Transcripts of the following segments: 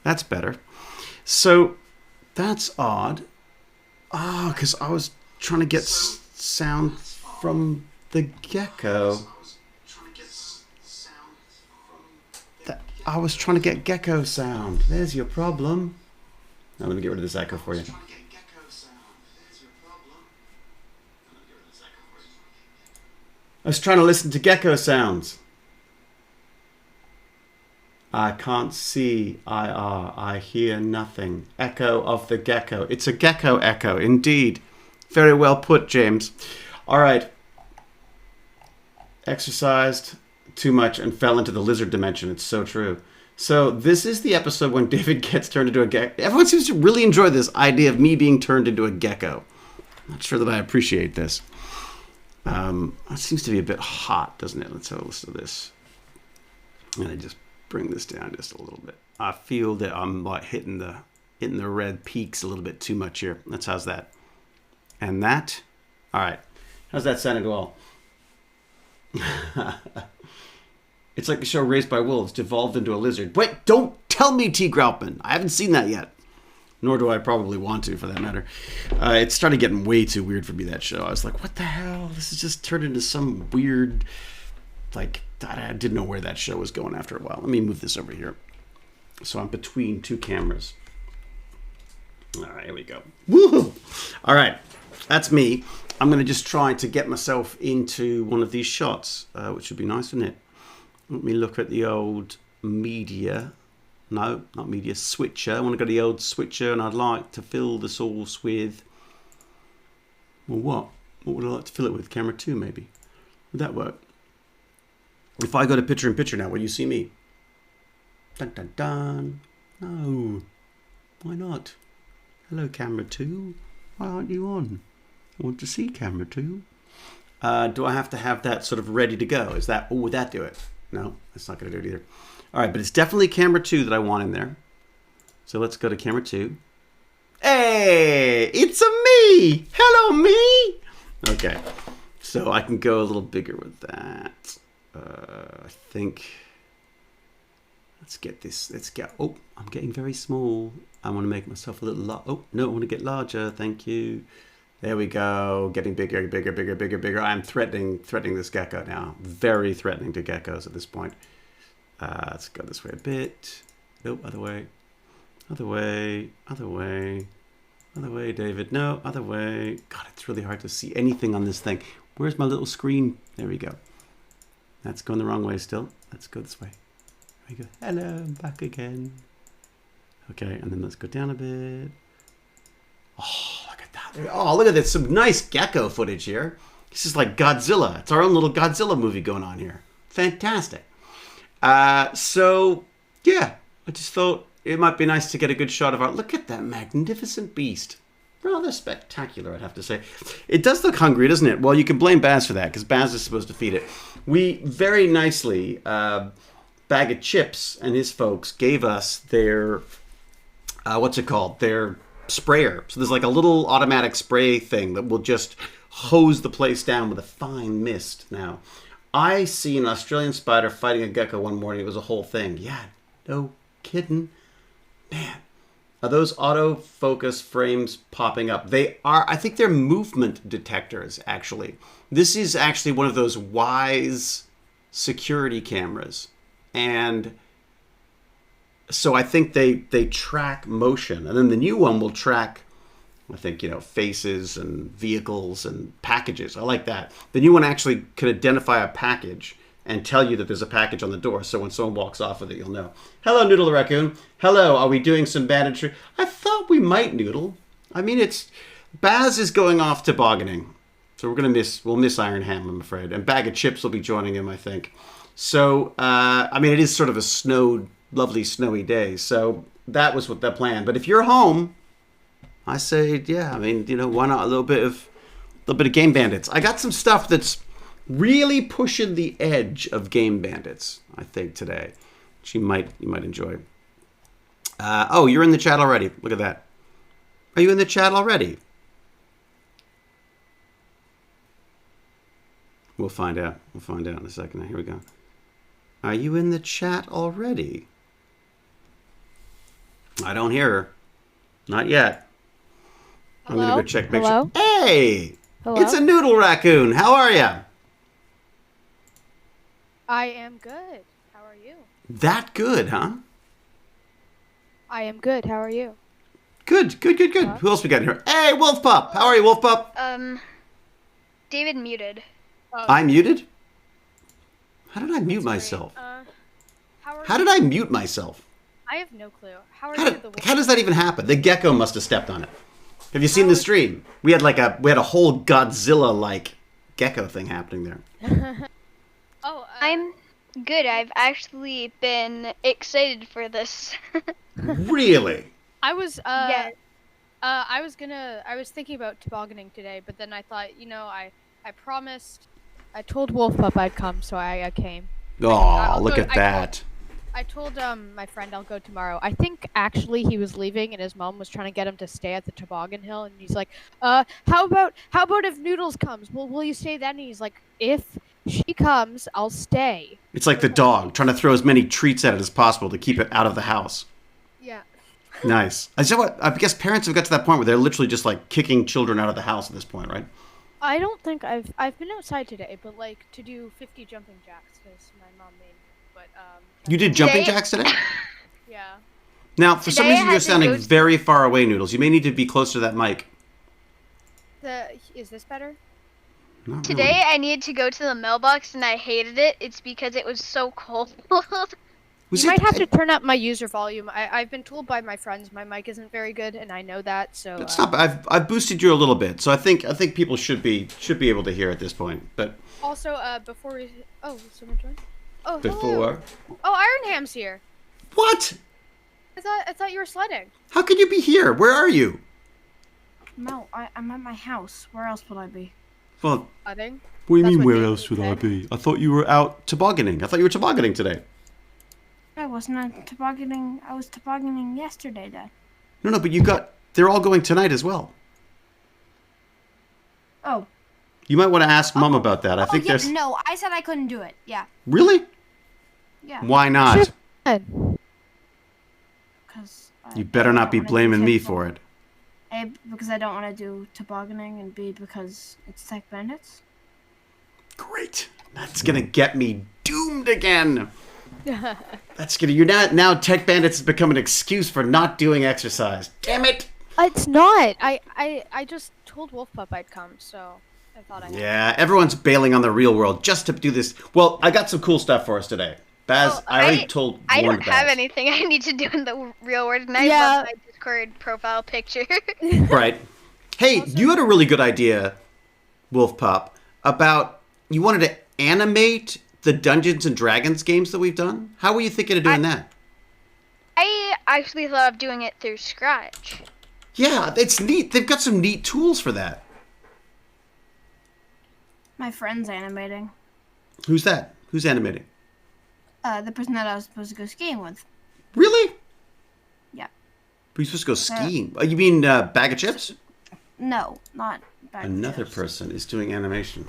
That's better. So that's odd. Ah, because I was trying to get sound from the gecko. I was trying to get gecko sound. There's your problem. Now let me get rid of this echo for you. I was trying to listen to gecko sounds. I can't see IR. I hear nothing. Echo of the gecko. It's a gecko echo, indeed. Very well put, James. All right. Exercised too much and fell into the lizard dimension. It's so true. So this is the episode when David gets turned into a gecko. Everyone seems to really enjoy this idea of me being turned into a gecko. I'm not sure that I appreciate this. It seems to be a bit hot, doesn't it? Let's have a listen to this. And I just bring this down just a little bit. I feel that I'm like hitting the red peaks a little bit too much here. How's that? And that. All right. How's that sound at all? It's like the show Raised by Wolves devolved into a lizard. Wait, don't tell me, T. Groutman. I haven't seen that yet. Nor do I probably want to, for that matter. It started getting way too weird for me, that show. I was like, what the hell? This has just turned into some weird, like, I didn't know where that show was going after a while. Let me move this over here. So I'm between two cameras. All right, here we go. Woohoo! All right, that's me. I'm going to just try to get myself into one of these shots, which would be nice, wouldn't it? Let me look at the old media. No, not media, switcher. I want to go to the old switcher, and I'd like to fill the source with, well, what? What would I like to fill it with? Camera 2, maybe. Would that work? If I go to picture-in-picture now, will you see me? Dun, dun, dun. No. Why not? Hello, camera 2. Why aren't you on? I want to see camera 2. Do I have to have that sort of ready to go? Is that, oh, would that do it? No, that's not going to do it either. All right, but it's definitely camera 2 that I want in there. So let's go to camera 2. Hey, it's a me. Hello, me. Okay, so I can go a little bigger with that. I think. Let's get this. Let's get. Oh, I'm getting very small. I want to make myself a little. Oh no, I want to get larger. Thank you. There we go. Getting bigger, bigger, bigger, bigger, bigger. I'm threatening this gecko now. Very threatening to geckos at this point. Let's go this way a bit. Nope, other way. Other way. Other way. Other way, David. No, other way. God, it's really hard to see anything on this thing. Where's my little screen? There we go. That's going the wrong way still. Let's go this way. There we go. Hello, I'm back again. Okay, and then let's go down a bit. Oh, look at that. Oh, look at this. Some nice gecko footage here. This is like Godzilla. It's our own little Godzilla movie going on here. Fantastic. So, yeah, I just thought it might be nice to get a good shot of our... Look at that magnificent beast. Rather spectacular, I'd have to say. It does look hungry, doesn't it? Well, you can blame Baz for that, because Baz is supposed to feed it. We very nicely, Bag of Chips and his folks gave us their, what's it called? Their sprayer. So there's like a little automatic spray thing that will just hose the place down with a fine mist now. I see an Australian spider fighting a gecko one morning. It was a whole thing. Yeah, no kidding. Man, are those autofocus frames popping up? They are, I think they're movement detectors, actually. This is actually one of those Wise security cameras. And so I think they track motion. And then the new one will track, I think, faces and vehicles and packages. I like that. The new one actually can identify a package and tell you that there's a package on the door. So when someone walks off with it, you'll know. Hello, Noodle the Raccoon. Hello, are we doing some banditry? I thought we might, Noodle. I mean, Baz is going off tobogganing. So we'll miss Iron Ham, I'm afraid. And Bag of Chips will be joining him, I think. So, I mean, it is sort of a lovely snowy day. So that was what the plan. But if you're home, I say, yeah, I mean, why not a little bit of Game Bandits? I got some stuff that's really pushing the edge of Game Bandits, I think, today, which you might enjoy. Oh, you're in the chat already. Look at that. Are you in the chat already? We'll find out. We'll find out in a second. Here we go. Are you in the chat already? I don't hear her. Not yet. I'm Hello? gonna go check. Hello? Hey! Hello? It's a noodle raccoon. How are ya? I am good. How are you? That good, huh? I am good. How are you? Good. Huh? Who else we got in here? Hey, Wolf Pup! How are you, Wolf Pup? David muted. Oh, I muted? How did I mute that's great. myself? How are How you? did I mute myself? I have no clue. How are How, you? did, The wolf? how does that even happen? The gecko must have stepped on it. Have you seen the stream? We had a whole Godzilla-like gecko thing happening there. Oh, I'm good. I've actually been excited for this. Really? I was Yeah. I was thinking about tobogganing today, but then I thought, I promised, I told Wolf Pup I'd come, so I came. Oh, I'll look go- at that. I told my friend I'll go tomorrow. I think actually he was leaving and his mom was trying to get him to stay at the toboggan hill, and he's like, how about if Noodles comes? Will you stay then? And he's like, if she comes, I'll stay. It's like the dog, trying to throw as many treats at it as possible to keep it out of the house. Yeah. Nice. I guess parents have got to that point where they're literally just like kicking children out of the house at this point, right? I don't think I've been outside today, but like to do 50 jumping jacks because my mom made me. But You did jumping Today- jacks today? yeah. Now, for some Today I reason, you're had to sounding go- very far away, Noodles. You may need to be closer to that mic. Is this better? Not Today really. I needed to go to the mailbox and I hated it. It's because it was so cold. Was You it- might have to turn up my user volume. I've been told by my friends my mic isn't very good, and I know that. So It's not. I've boosted you a little bit, so I think people should be able to hear at this point. But Also, before we someone joined. Oh, hello. before Oh, Ironham's here. what? I thought you were sledding. How could you be here? Where are you? No, I'm at my house. Where else would I be? Well, Sledding. what do you That's mean? what Where Nathan else would I said. be? I thought you were out tobogganing. I thought you were tobogganing today. I wasn't tobogganing. I was tobogganing yesterday, Dad. No, but they're all going tonight as well. Oh. You might want to ask Mom about that. I Oh, think yeah, there's no, I said I couldn't do it. Yeah. really. Yeah. Why not? Good. Because You better not be blaming me for it. A, because I don't want to do tobogganing, and B, because it's Tech Bandits. Great. That's gonna get me doomed again. That's gonna. You're now Tech Bandits has become an excuse for not doing exercise. Damn it. It's not. I just told Wolf Pup I'd come, so I thought I'd. Yeah, everyone's bailing on the real world just to do this. Well, I got some cool stuff for us today. Baz, Oh, I already I warned don't have Baz. anything I need to do in the real world, and I Yeah. love my Discord profile picture. Right. Hey, you had a really good idea, Wolf Pup, about you wanted to animate the Dungeons and Dragons games that we've done. How were you thinking of doing that? I actually thought of doing it through Scratch. Yeah, it's neat. They've got some neat tools for that. My friend's animating. Who's that? Who's animating? The person that I was supposed to go skiing with. Really? Yeah. But you're supposed to go skiing. You mean Bag of Chips? No, not back. Another person is doing animation.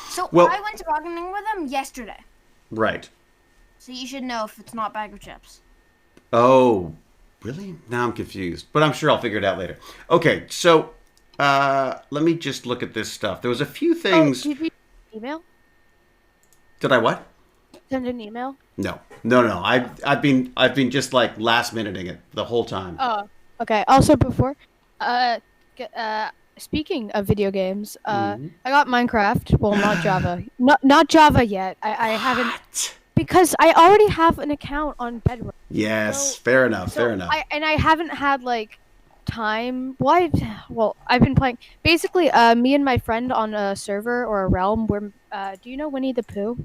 So Well- I went tobogganing with him yesterday. Right. So you should know if it's not Bag of Chips. Oh, really? Now I'm confused. But I'm sure I'll figure it out later. Okay, so let me just look at this stuff. There was a few things. Did you email? Did I what? Send an email? No. I've been just like last minuting it the whole time. Oh, okay. Also, before, speaking of video games, I got Minecraft. Well, not Java. Not Java yet. I haven't What? because I already have an account on Bedrock. Yes, So- fair enough. So Fair enough. I haven't had like time. Well, I've been playing. Basically, me and my friend on a server or a realm. Where do you know Winnie the Pooh?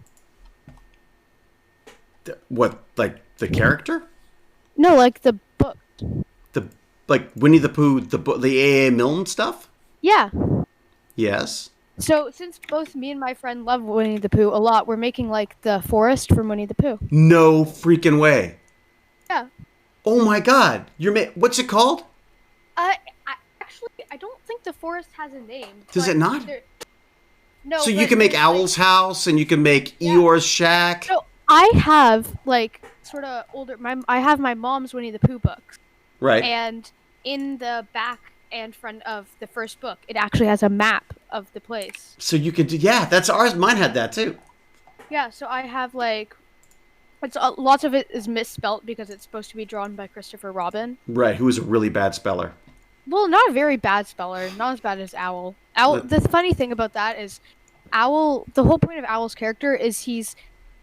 What, like the character? No, like the book. The like Winnie the Pooh, the A.A. Milne stuff? Yeah. Yes. So since both me and my friend love Winnie the Pooh a lot, we're making like the forest from Winnie the Pooh. No freaking way. Yeah. Oh my God! What's it called? I don't think the forest has a name. Does but it not? No. So you but can make there's, Owl's house and you can make Yeah. Eeyore's shack. No, I have like sort of older. I have my mom's Winnie the Pooh books, Right. and in the back and front of the first book, it actually has a map of the place. So you could do, yeah, that's ours. Mine had that too. Yeah, so I have like, lots of it is misspelt because it's supposed to be drawn by Christopher Robin. Right, who was a really bad speller. Well, not a very bad speller, not as bad as Owl. Owl. The funny thing about that is, Owl. The whole point of Owl's character is he's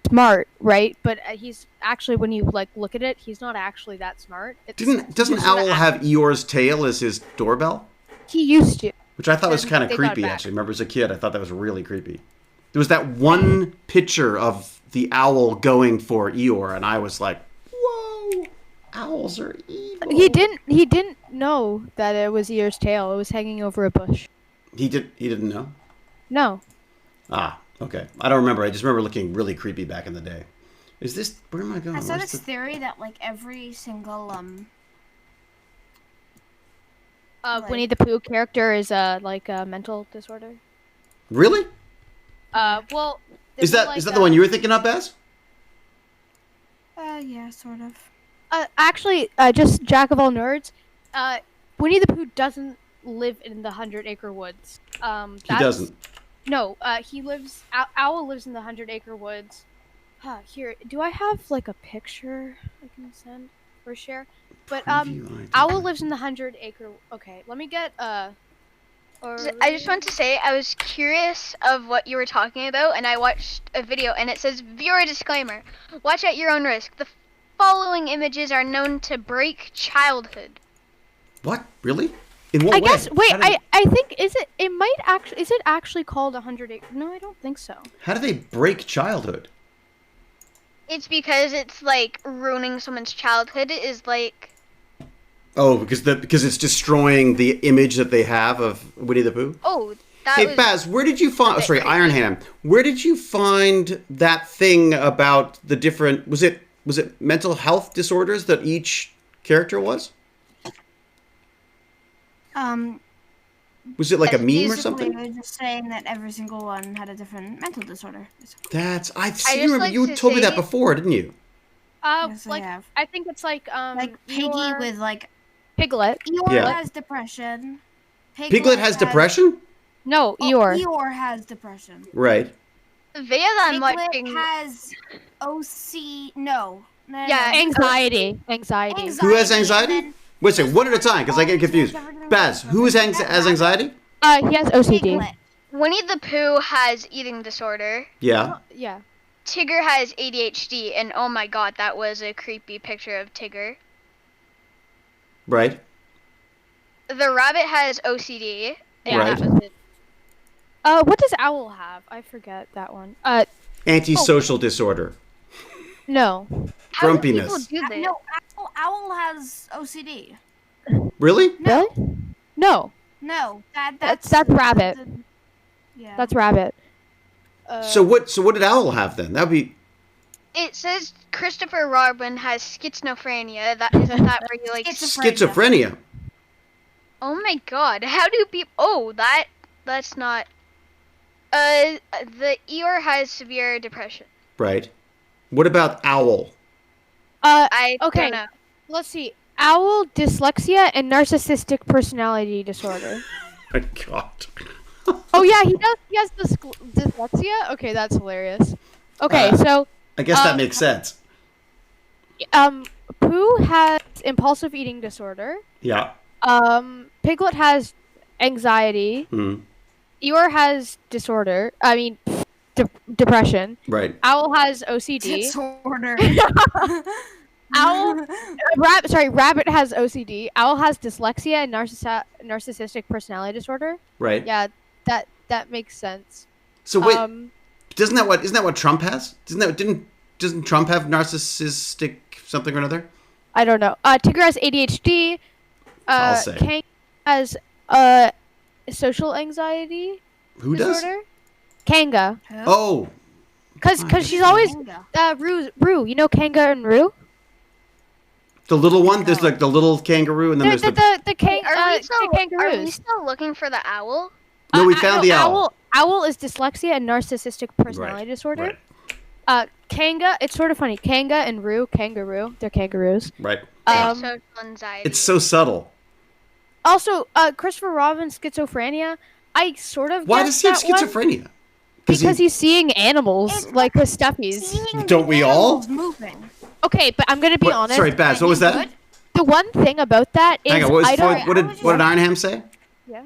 smart, right? But he's actually, when you like look at it, he's not actually that smart. Doesn't Owl have Eeyore's tail as his doorbell? He used to. Which I thought was And kind of they got it creepy, back. actually. Remember as a kid, I thought that was really creepy. There was that one picture of the owl going for Eeyore, and I was like, whoa, owls are evil. He didn't know that it was Eeyore's tail. It was hanging over a bush. He didn't know? No. Ah, okay. I don't remember. I just remember looking really creepy back in the day. Is this, where am I going? I saw Where's this theory that like every single Winnie the Pooh character is like a mental disorder. Really? Well, Is that the one you were thinking of, Baz? yeah, sort of. Actually, just Jack of all nerds. Winnie the Pooh doesn't live in the 100-acre woods. He doesn't. No, he lives. Owl lives in the 100-acre woods. Here, do I have like a picture I can send or share? But Owl lives in the 100-acre. Okay, let me get I just want to say I was curious of what you were talking about, and I watched a video, and it says, viewer disclaimer, watch at your own risk. The following images are known to break childhood. What? Really? In what way? I guess. Wait, How do I think is it actually called 100-acre? No, I don't think so. How do they break childhood? It's because it's like ruining someone's childhood. It is like, Oh, because it's destroying the image that they have of Winnie the Pooh? oh, that Hey, was Baz, where did you find... bit Sorry, creepy. Iron Ham. Where did you find that thing about the different... Was it mental health disorders that each character was? Was it like a meme or Basically, something? we were just saying that every single one had a different mental disorder. I just remember like you to told me that say- before, didn't you? Yes, Like I have. I think it's like Piggy Eeyore- with like Piglet. Eeyore Yeah. has depression. Piglet has depression? No, Oh, Eeyore. Eeyore has depression. Right. the video that I'm Piglet watching. has No. Yeah, Anxiety. Who has anxiety? and then Wait a second, one at a time, because I get confused. Baz, who has anxiety? He has OCD. Piglet. Winnie the Pooh has eating disorder. Yeah. Yeah. Tigger has ADHD, and oh my god, that was a creepy picture of Tigger. Right. The rabbit has OCD. And Right. that was it. What does Owl have? I forget that one. Antisocial disorder. No. How do Grumpiness. people do this? No, Owl has OCD. Really? Really? No. No, That's Rabbit. Yeah. That's Rabbit. So what did Owl have then? That'd be... It says Christopher Robin has schizophrenia. That isn't that where you like? Schizophrenia. Oh my god! How do people? Oh, that's not. The Eeyore has severe depression. Right. What about Owl? I Okay. don't know. Let's see. Owl, dyslexia, and narcissistic personality disorder. My God. Oh yeah, he does. He has dyslexia. Okay, that's hilarious. Okay, so I guess that makes sense. Pooh has impulsive eating disorder. Yeah. Piglet has anxiety. Hmm. Eeyore has disorder. I mean, depression. Right. Owl has OCD. Disorder. Rabbit has OCD. Owl has dyslexia and narcissistic personality disorder. Right. Yeah, that makes sense. So wait, isn't that what Trump has? Doesn't Trump have narcissistic something or another? I don't know. Tigger has ADHD. I'll say. Kang has social anxiety Who disorder. Kanga, Oh, cause she's always Roo. You know Kanga and Roo? the little one. There's like the little kangaroo, and then there's the. The kangaroos. Are we still looking for the owl? No, we found the owl. Owl is dyslexia and narcissistic personality disorder. Right. Kanga. It's sort of funny. Kanga and kangaroo. They're kangaroos. Right. I have Um, social anxiety. It's so subtle. Also, Christopher Robin's schizophrenia. I sort of Why guessed does he have that one schizophrenia? because he's seeing animals It's like the stuffies. Seeing Don't the we all? animals moving. Okay, but I'm gonna be honest. Sorry, Baz, what was that? Good? The one thing about that is Hang on, what I don't. did Ironham say? Yeah.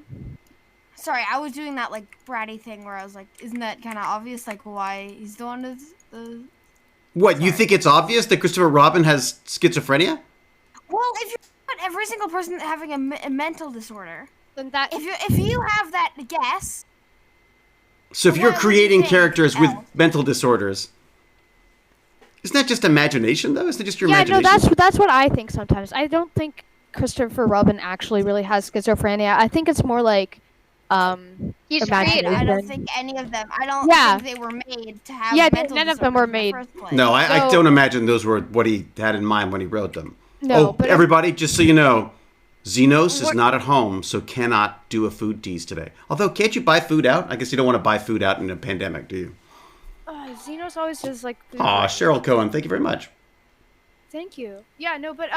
Sorry, I was doing that like bratty thing where I was like, isn't that kind of obvious? Like why he's the one who's What, you think it's obvious that Christopher Robin has schizophrenia? Well, if you put every single person having a mental disorder, Then that if you have that guess, So if What you're would creating you think characters with else? mental disorders, isn't that just imagination, though? Isn't it just your yeah, imagination? no, that's what I think sometimes. I don't think Christopher Robin actually really has schizophrenia. I think it's more like He's imagination. creative. I don't think any of them. I don't Yeah. think they were made to have. Yeah, mental none of them were disorders in made. the first place. No, I So- don't imagine those were what he had in mind when he wrote them. No, oh, but everybody, just so you know, Xenos is not at home, so cannot do a food tease today. Although, can't you buy food out? I guess you don't want to buy food out in a pandemic, do you? Xenos always does like. Aw, Cheryl Cohen, thank you very much. Thank you. Yeah, no, but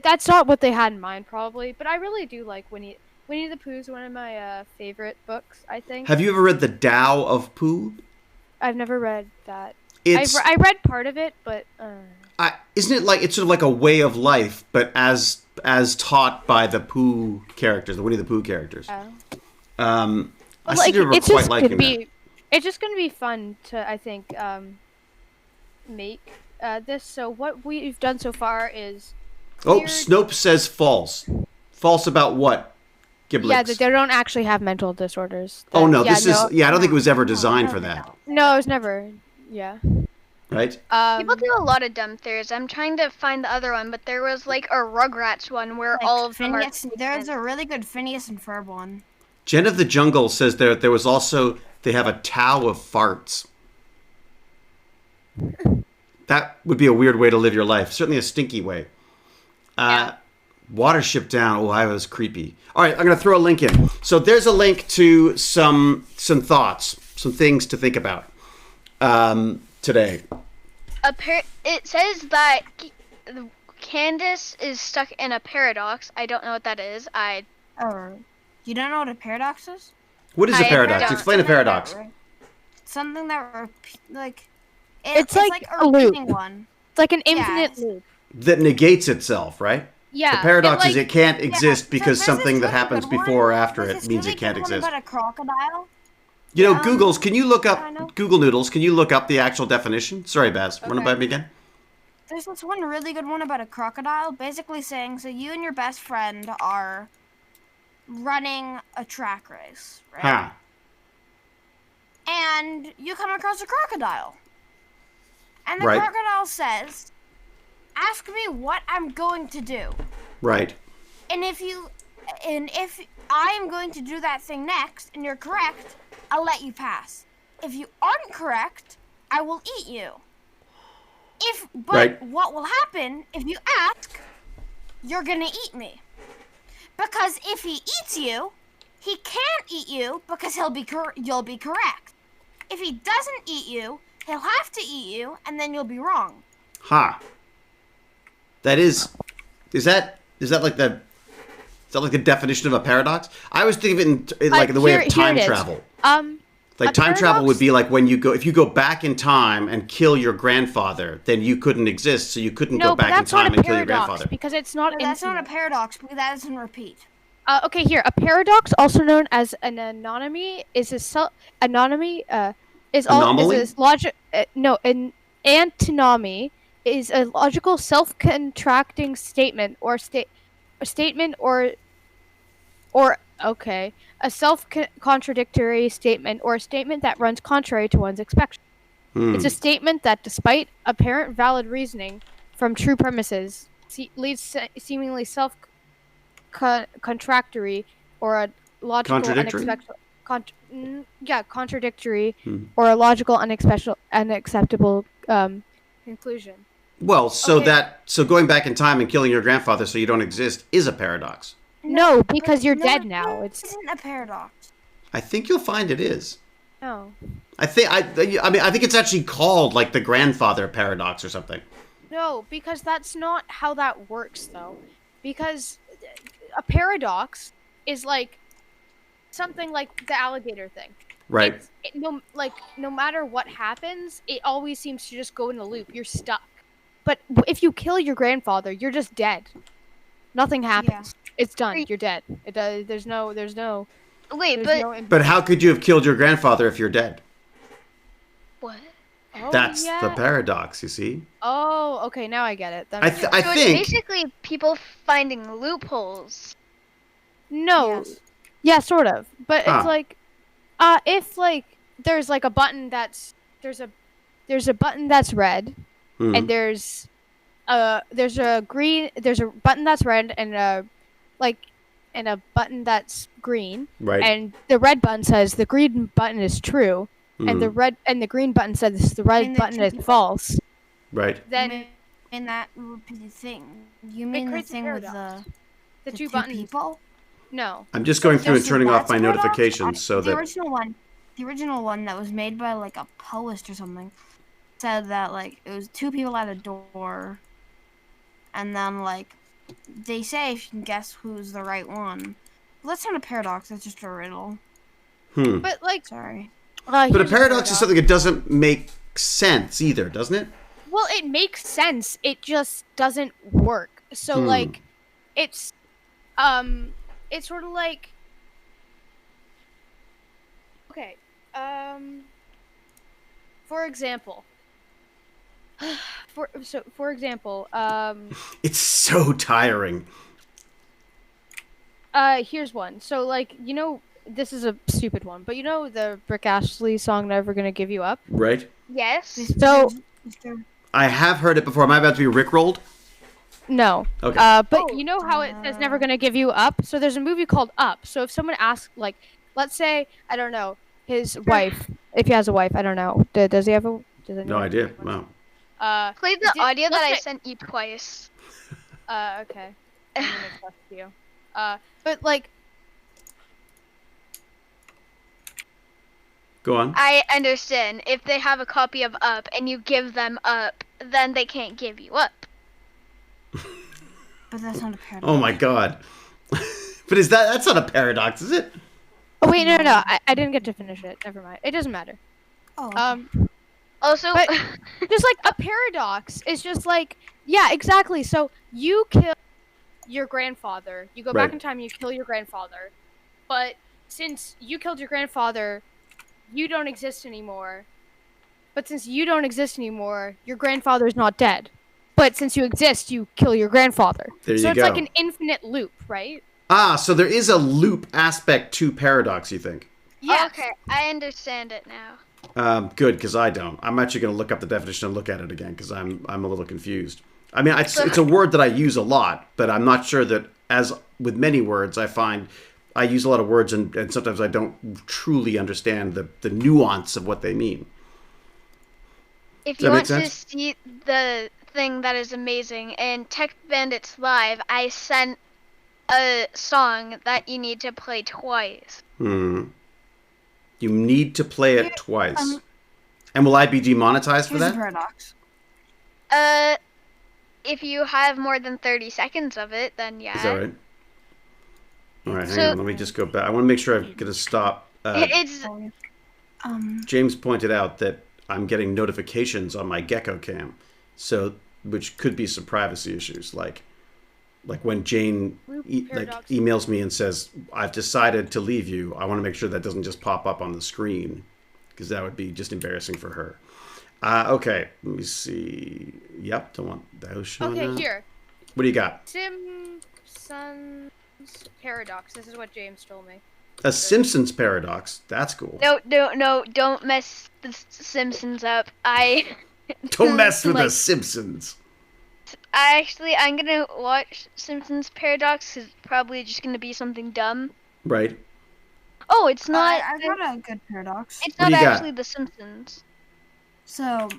that's not what they had in mind, probably. But I really do like Winnie the Pooh's one of my favorite books. I think. Have you ever read The Tao of Pooh? I've never read that. It's I read part of it, but. isn't it like it's sort of like a way of life, but as taught by the Pooh characters, the Winnie the Pooh characters. I Well, seem to remember it's quite just liking gonna that. be. It's just gonna be fun to, I think, make this. So what we've done so far is. Oh, weird- Snopes says false. False about what? Giblix. Yeah, that they don't actually have mental disorders. Oh no, yeah, this is I don't think it was ever designed for that, No, it was never. Yeah. right? People do a lot of dumb theories. I'm trying to find the other one, but there was like a Rugrats one where Like all of them are. Phineas, there's a really good Phineas and Ferb one. Jen of the Jungle says there was also they have a Tao of farts. That would be a weird way to live your life. Certainly a stinky way. Watership Down. Oh, I was creepy. All right, I'm going to throw a link in. So there's a link to some thoughts, some things to think about today. It says that Candace is stuck in a paradox. I don't know what that is. Oh, you don't know what a paradox is? What is a I paradox? don't. Explain a paradox. Something that like. It's like a a loop. repeating one. It's like an Yeah, infinite it's- loop. That negates itself, right? Yeah. The paradox is like- it can't exist So because there's something this that really happens good one- before or after there's it this means really it can't good one exist. About a crocodile. You know, Yeah. Googles, can you look I up know. Google Noodles? Can you look up the actual definition? Sorry, Baz. Run it Okay. by me again. There's this one really good one about a crocodile, basically saying, so you and your best friend are running a track race, right? Huh. And you come across a crocodile. And the Right. crocodile says, ask me what I'm going to do. Right. And if I am going to do that thing next and you're correct, I'll let you pass. If you aren't correct, I will eat you. But Right. what will happen if you ask, you're gonna eat me. Because if he eats you, he can't eat you because you'll be correct. If he doesn't eat you, he'll have to eat you, and then you'll be wrong. Huh. That is that like the definition of a paradox? I was thinking of it in like the way of time it is. travel. A Like time travel paradox- would be like when if you go back in time and kill your grandfather, then you couldn't exist, so you couldn't No, go but back in that's not time a and kill your paradox grandfather. because it's not. No, that's not a infinite. paradox, because that doesn't repeat. Okay, here a paradox, also known as an anomaly, is a Anomaly? logic. An antinomy is a logical self-contracting statement or a self-contradictory statement or a statement that runs contrary to one's expectation. It's a statement that, despite apparent valid reasoning from true premises, leads seemingly self-contradictory or a logical Contradictory? contradictory or a logical unacceptable conclusion. Well, so Okay. so going back in time and killing your grandfather so you don't exist is a paradox. No, because you're No, dead it now. It's isn't a paradox. I think you'll find it is. no. I think it's actually called like the grandfather paradox or something. No, because that's not how that works, though. Because a paradox is like something like the alligator thing. Right. No matter what happens, it always seems to just go in a loop. You're stuck. But if you kill your grandfather, you're just dead. Nothing happens. It's done. You're dead. It does. There's no. Wait, But how could you have killed your grandfather if you're dead? what? Oh, That's yeah. the paradox, you see. Oh, okay. Now I get it. I So think it's basically people finding loopholes. No. Yes. Yeah, sort of. But Huh. it's like, if like there's like a button that's there's a button that's red, Mhm. and there's a button that's red and a button that's green, Right. and the red button says the green button is true, and the Mhm. green button says the red And the button two is people- false. Right. Then In that repeated thing, you It mean the creates a thing with paradox. the the two two buttons. people? No. I'm just going through and So turning off that's my a paradox? notifications so the that original one that was made by like a post or something said that like it was two people at a door, and then like they say if you can guess who's the right one. Well, that's not a paradox. That's just a riddle. But like, Sorry. But a here's paradox is something that doesn't make sense either, doesn't it? Well, it makes sense. It just doesn't work. So like, it's sort of like, okay, for example, It's so tiring. here's one. So like, this is a stupid one, but the Rick Astley song "Never Gonna Give You Up." Right? Yes. So I have heard it before. Am I about to be rickrolled? no. Okay. But you know how it says "Never Gonna Give You Up"? So there's a movie called Up. So if someone asks, like, let's say, I don't know, his wife, if he has a wife, I don't know. Does he have a? Does No anyone- idea. Wow. Play the audio that I let's say- sent you twice. Okay. I'm gonna trust you. But like, Go on. I understand. If they have a copy of Up and you give them Up, then they can't give you Up. But that's not a paradox. Oh my god. But that's not a paradox, is it? oh wait, no. I didn't get to finish it. Never mind. It doesn't matter. Oh. Also, But- Just like a paradox is just like, yeah, exactly. So you kill your grandfather. You go Right. back in time. You kill your grandfather. But since you killed your grandfather, you don't exist anymore. But since you don't exist anymore, your grandfather's not dead. But since you exist, you kill your grandfather. There so you it's go. like an infinite loop, right? So there is a loop aspect to paradox, you think? Yeah. okay, I understand it now. Good, because I don't. I'm actually going to look up the definition and look at it again because I'm a little confused. I mean, it's a word that I use a lot, but I'm not sure that, as with many words, I find I use a lot of words and sometimes I don't truly understand the nuance of what they mean. If Does you that want make to sense? see the thing that is amazing, in Tech Bandits Live, I sent a song that you need to play twice. You need to play it twice. And will I be demonetized for Here's a that? paradox. If you have more than 30 seconds of it, then yeah. Is that right? All right, hang So- on. Let me just go back. I want to make sure I'm going to stop. It's James pointed out that I'm getting notifications on my Gecko cam, so which could be some privacy issues, like when Jane paradox. emails me and says I've decided to leave you. I want to make sure that doesn't just pop up on the screen because that would be just embarrassing for her. Okay, let me see. Yep, don't want those showing Okay, up. here. What do you got? Simpsons paradox. This is what James told me. A Simpsons paradox. That's cool. no, don't mess the Simpsons up. Don't mess with the like, Simpsons. I'm gonna watch Simpsons Paradox. It's probably just gonna be something dumb. Right. Oh, it's not. I got a good paradox. It's What not do you got? actually The Simpsons. So,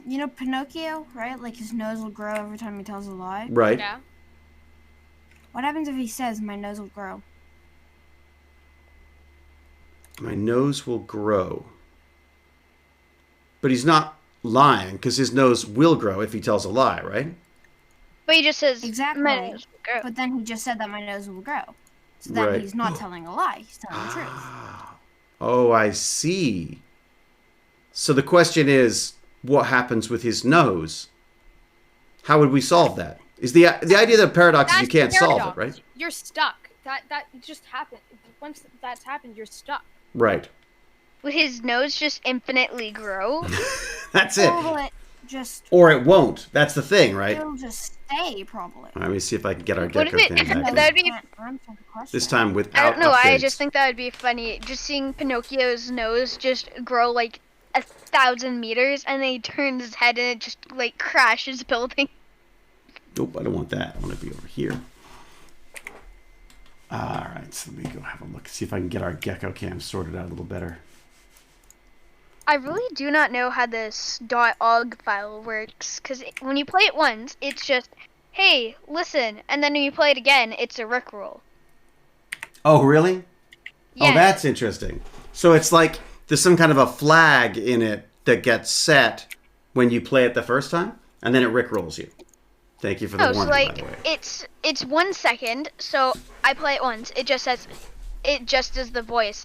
you know Pinocchio, right? Like his nose will grow every time he tells a lie. Right. Yeah. What happens if he says my nose will grow? My nose will grow. But he's not lying because his nose will grow if he tells a lie, right? But he just says Exactly. my nose will grow. But then he just said that my nose will grow. So then Right. he's not telling a lie. He's telling the truth. Oh, I see. So the question is, what happens with his nose? How would we solve that? Is the idea of the paradox is you can't solve it, right? You're stuck. That just happened. Once that's happened, you're stuck. Right. Will his nose just infinitely grow? That's it. Or will it just... Or it won't. That's the thing, right? It'll just stay, probably. Let me see if I can get our What if gecko it- cam back. that'd in. be- Can't answer the question. This time without I don't know. I updates. just think that would be funny. Just seeing Pinocchio's nose just grow like 1,000 meters, and then he turns his head and it just like crashes building. Nope, I don't want that. I want to be over here. All right, so let me go have a look. See if I can get our gecko cam sorted out a little better. I really do not know how this .ogg file works, because when you play it once, it's just, hey, listen, and then when you play it again, it's a rickroll. Oh, really? Yeah. Oh, that's interesting. So it's like there's some kind of a flag in it that gets set when you play it the first time, and then it rickrolls you. Thank you for the Oh, so warning, by like the way. it's 1 second. So I play it once. It just does the voice.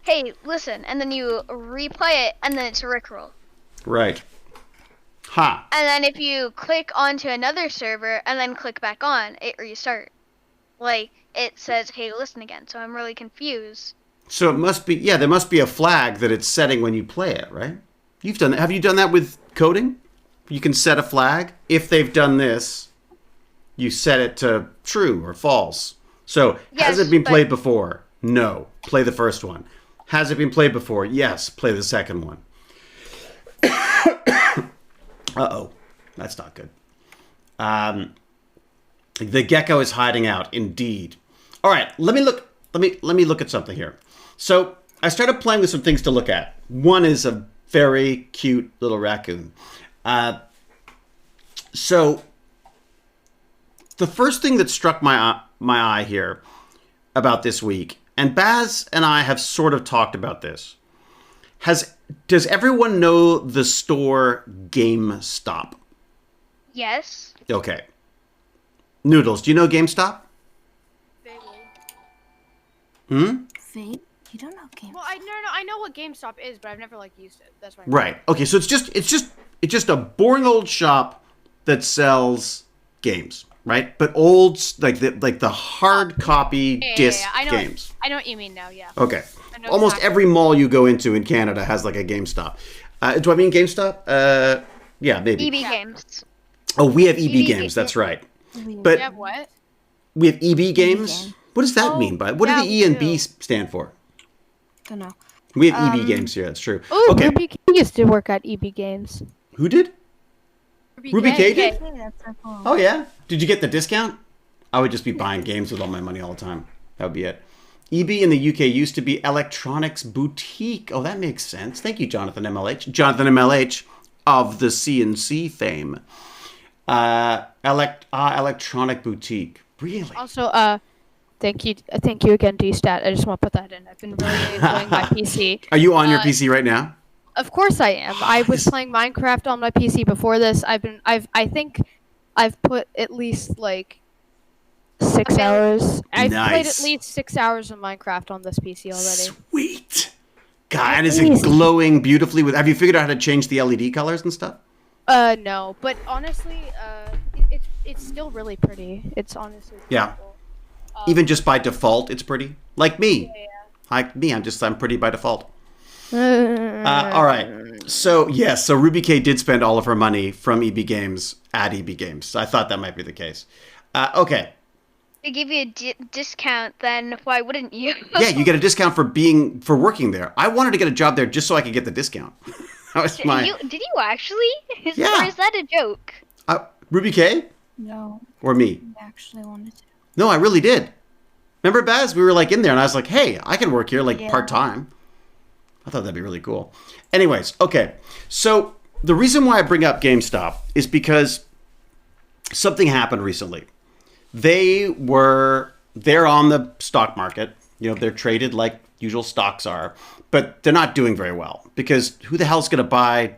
Hey, listen, and then you replay it, and then it's a rickroll. Right. Ha. And then if you click onto another server and then click back on, it restarts. Like it says, "Hey, listen again." So I'm really confused. So it must be, yeah, there must be a flag that it's setting when you play it, right? You've done that. Have you done that with coding? You can set a flag. If they've done this, you set it to true or false. So, has Yes, it been but- played before? No. Play the first one. Has it been played before? Yes. Play the second one. Uh-oh. That's not good. The gecko is hiding out, indeed. All right, let me look at something here. So, I started playing with some things to look at. One is a very cute little raccoon. So, the first thing that struck my eye here about this week, and Baz and I have sort of talked about this, does everyone know the store GameStop? Yes. Okay. Noodles, do you know GameStop? Hmm? Fate? You don't know game. Well, I know what GameStop is, but I've never like used it. That's why. Right. Okay, so it's just a boring old shop that sells games, right? But old, like the hard copy disc I know. games. I know what you mean now. Yeah. Okay. I know Almost exactly. every mall you go into in Canada has like a GameStop. Do I mean GameStop? Yeah, maybe. EB Games. Oh, we have EB EB Games. That's right. But Yeah. What? we have EB Games. What does that Oh, mean? By what yeah, do the E and we B do. stand for? Don't know. We have EB Games here. That's true. Oh, Okay. Ruby K used to work at EB Games. Who did? Ruby K did? Hey, that's so cool. Oh yeah. Did you get the discount? I would just be buying games with all my money all the time. That would be it. EB in the UK used to be Electronics Boutique. Oh, that makes sense. Thank you, Jonathan MLH. Jonathan MLH of the CNC fame. Electronic Boutique. Really? Also, thank you again, DStat. I just want to put that in. I've been really enjoying my PC. Are you on your PC right now? Of course I am. I was playing Minecraft on my PC before this. I think I've put at least like 6 hours. I've played Nice. at least 6 hours of Minecraft on this PC already. Sweet. God, and is it glowing beautifully? Have you figured out how to change the LED colors and stuff? No, but honestly, it's still really pretty. It's honestly Yeah. beautiful. Even just by default, it's pretty. Like me. Yeah. Like me, I'm pretty by default. All right. So, yes, so Ruby K did spend all of her money from EB Games at EB Games. I thought that might be the case. Okay. They give you a discount, then why wouldn't you? Yeah, you get a discount for working there. I wanted to get a job there just so I could get the discount. That was my... Did you actually? Yeah. Or is that a joke? Ruby K? No, Or me? I actually wanted to. No, I really did. Remember, Baz? We were like in there and I was like, hey, I can work here like Yeah. part-time. I thought that'd be really cool. Anyways, okay. So the reason why I bring up GameStop is because something happened recently. They're on the stock market. You know, they're traded like usual stocks are, but they're not doing very well because who the hell's going to buy,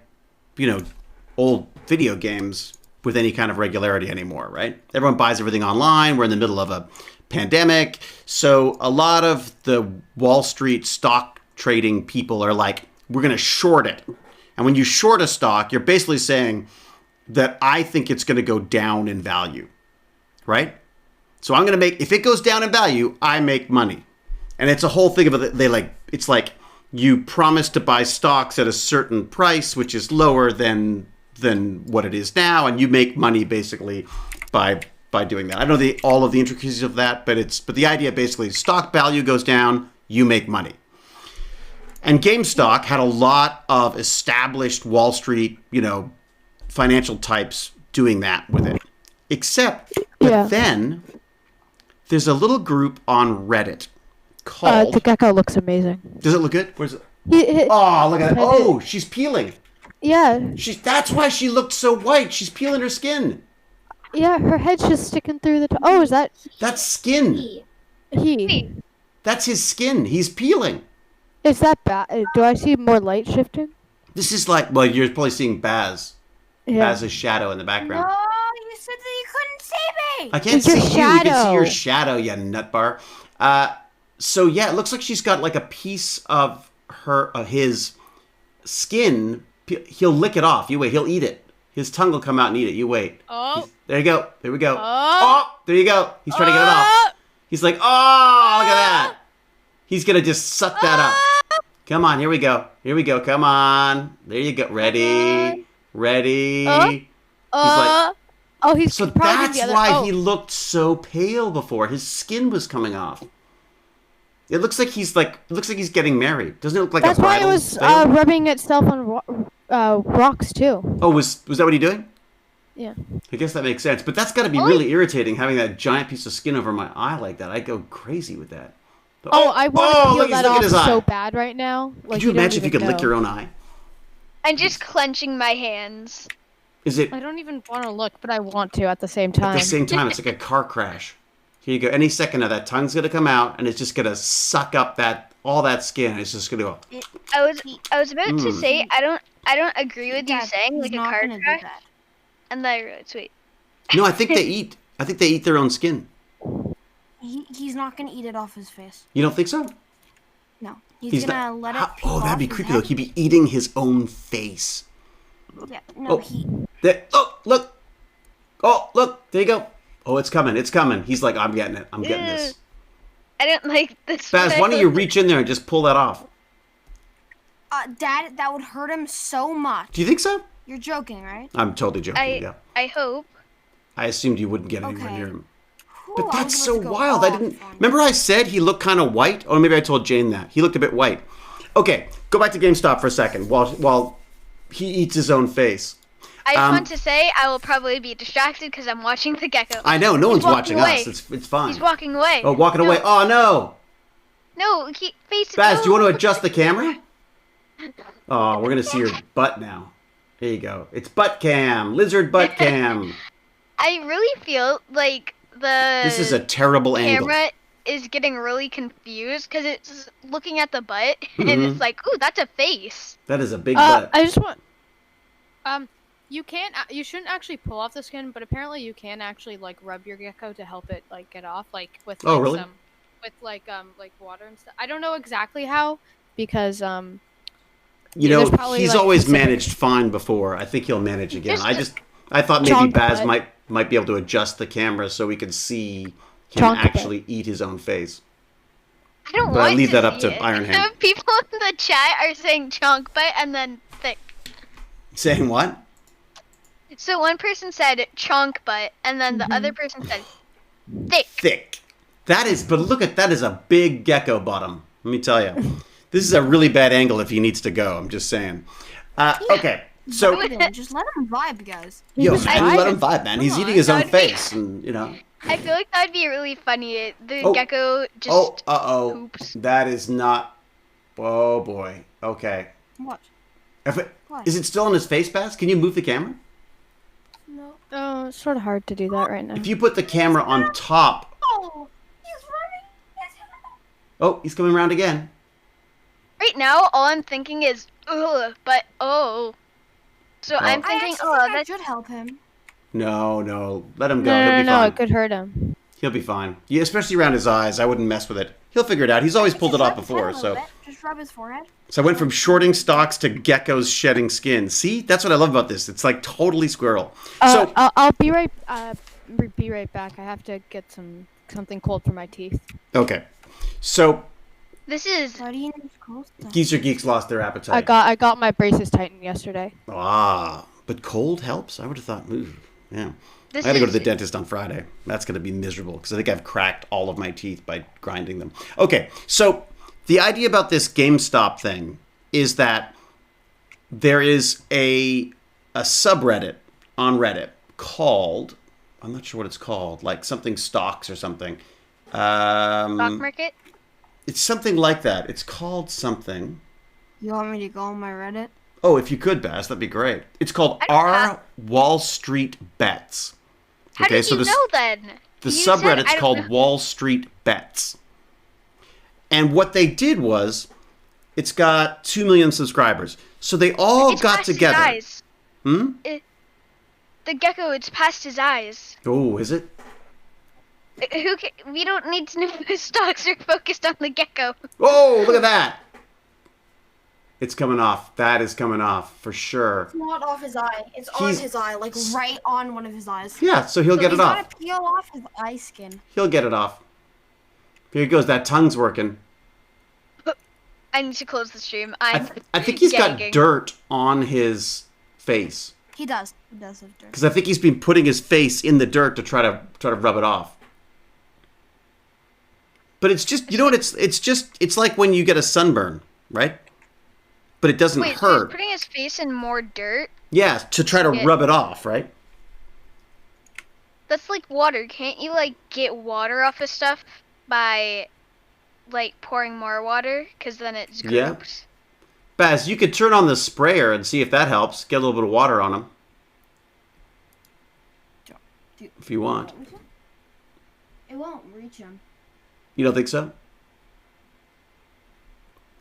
old video games with any kind of regularity anymore, right? Everyone buys everything online. We're in the middle of a pandemic. So a lot of the Wall Street stock trading people are like, we're going to short it. And when you short a stock, you're basically saying that I think it's going to go down in value, right? So I'm going to if it goes down in value, I make money. And it's a whole thing of it's like you promise to buy stocks at a certain price, which is lower than what it is now, and you make money basically by doing that. I don't know all of the intricacies of that, but the idea basically stock value goes down, you make money. And GameStop had a lot of established Wall Street, financial types doing that with it. Except that then there's a little group on Reddit called the gecko looks amazing. Does it look good? Where's it? Oh, look at that. Oh, she's peeling. Yeah. That's why she looked so white. She's peeling her skin. Yeah, her head's just sticking through the Oh, is that... That's skin. He. That's his skin. He's peeling. Is that bad? Do I see more light shifting? This is like... Well, you're probably seeing Baz. Yeah. Baz's shadow in the background. No, you said that you couldn't see me. I can't see you. You can see your shadow, you nutbar. So, yeah, it looks like she's got like a piece of his skin. He'll lick it off. You wait. He'll eat it. His tongue will come out and eat it. You wait. Oh. There you go. There we go. Oh, there you go. He's trying to get it off. He's like, oh, look at that. He's going to just suck that up. Come on. Here we go. Here we go. Come on. There you go. Ready. He's like... Oh, he's so that's why he looked so pale before. His skin was coming off. It looks like he's getting married. Doesn't it look like that's a bridal? That's why it was rubbing itself on rocks too. Oh, was that what he doing? Yeah. I guess that makes sense. But that's got to be really irritating having that giant piece of skin over my eye like that. I'd go crazy with that. I want to peel that off so eye. bad right now. Could you imagine if you could lick your own eye? I'm just clenching my hands. Is it? I don't even want to look, but I want to at the same time. At the same time, it's like a car crash. Here you go. Any second now, that tongue's gonna come out, and it's just gonna suck up all that skin. It's just gonna go. I was about to say I don't agree with you saying like a car crash. And then I realized, wait. No, I think they eat. I think they eat their own skin. He's not gonna eat it off his face. You don't think so? No, he's gonna let it. Oh, that'd be creepy though. He'd be eating his own face. Yeah. No. Look. Oh, look. There you go. Oh, it's coming. It's coming. He's like, I'm getting it. I'm getting this. I don't like this. Baz, why don't you reach in there and just pull that off? Dad, that would hurt him so much. Do you think so? You're joking, right? I'm totally joking. Yeah. I hope. I assumed you wouldn't get anywhere near him. But Ooh, that's so wild. I didn't. Remember I said he looked kind of white? Or maybe I told Jane that. He looked a bit white. Okay, go back to GameStop for a second while he eats his own face. I just want to say I will probably be distracted because I'm watching the gecko. I know. No one's watching us. It's fine. He's walking away. Oh, walking away. Oh, no. No, face it. Baz, do you want to adjust the camera? Oh, we're going to see your butt now. There you go. It's butt cam. Lizard butt cam. I really feel like this is a terrible camera angle. Is getting really confused because it's looking at the butt and it's like, ooh, that's a face. That is a big butt. I just want... You shouldn't actually pull off the skin, but apparently you can actually like rub your gecko to help it like get off, like with like, really? With like water and stuff. I don't know exactly how because he's like, always managed fine before. I think he'll manage again. I thought maybe Baz might be able to adjust the camera so we could see him actually eat his own face. But I leave that up to Iron Hand. People in the chat are saying chonk butt and then thick. Saying what? So one person said chonk butt, and then the other person said thick. Thick. But look at that is a big gecko bottom. Let me tell you. This is a really bad angle if he needs to go. I'm just saying. Okay. So just let him vibe, guys. Let him vibe, man. He's eating his own face, and I feel like that'd be really funny. The gecko just poops. That is not. Oh boy. Okay. What? Is it still on his face, Baz? Can you move the camera? No. Oh, it's sort of hard to do that right now. If you put the camera on top. Oh, he's running. Oh, he's coming around again. right now, all I'm thinking is, ugh, but oh. So I'm I thinking, actually oh, think I that's should help him. No. Let him go. No, He'll no, be no, fine. it could hurt him. He'll be fine. Yeah, especially around his eyes. I wouldn't mess with it. He'll figure it out. He's always pulled it Just off rub his head a before. little So, bit. Just rub his forehead. I went from shorting stalks to geckos shedding skin. See, that's what I love about this. It's like totally squirrel. So, I'll be right back. I have to get something cold for my teeth. okay. So, this is. Why do you need cold stuff? geezer geeks lost their appetite. I got my braces tightened yesterday. But cold helps? I would have thought, yeah. I got to go to the dentist on Friday. That's going to be miserable because I think I've cracked all of my teeth by grinding them. Okay, so the idea about this GameStop thing is that there is a subreddit on Reddit called, I'm not sure what it's called, like something stocks or something. Stock market? It's something like that. It's called something. You want me to go on my Reddit? Oh, if you could, Baz, that'd be great. It's called Wall Street Bets. How did you know then? The subreddit's called Wall Street Bets. And what they did was, it's got 2 million subscribers. So they all got together. His eyes. The gecko, it's past his eyes. Oh, is it? We don't need to know whose stocks are focused on the gecko. Oh, look at that. It's coming off. That is coming off for sure. It's not off his eye. It's on his eye, like right on one of his eyes. Yeah, so he'll get it off. He's got to peel off his eye skin. He'll get it off. Here he goes. That tongue's working. I need to close the stream. I think he's got dirt on his face. He does. He does have dirt. Because I think he's been putting his face in the dirt to try to rub it off. But it's just, you know what? It's like when you get a sunburn, right? But it doesn't hurt. So he's putting his face in more dirt? Yeah, to try to rub it off, right? That's like water. Can't you, like, get water off of stuff by, like, pouring more water? Because then it's gross. Yeah. Baz, you could turn on the sprayer and see if that helps. Get a little bit of water on him. If you want. It won't reach him. You don't think so?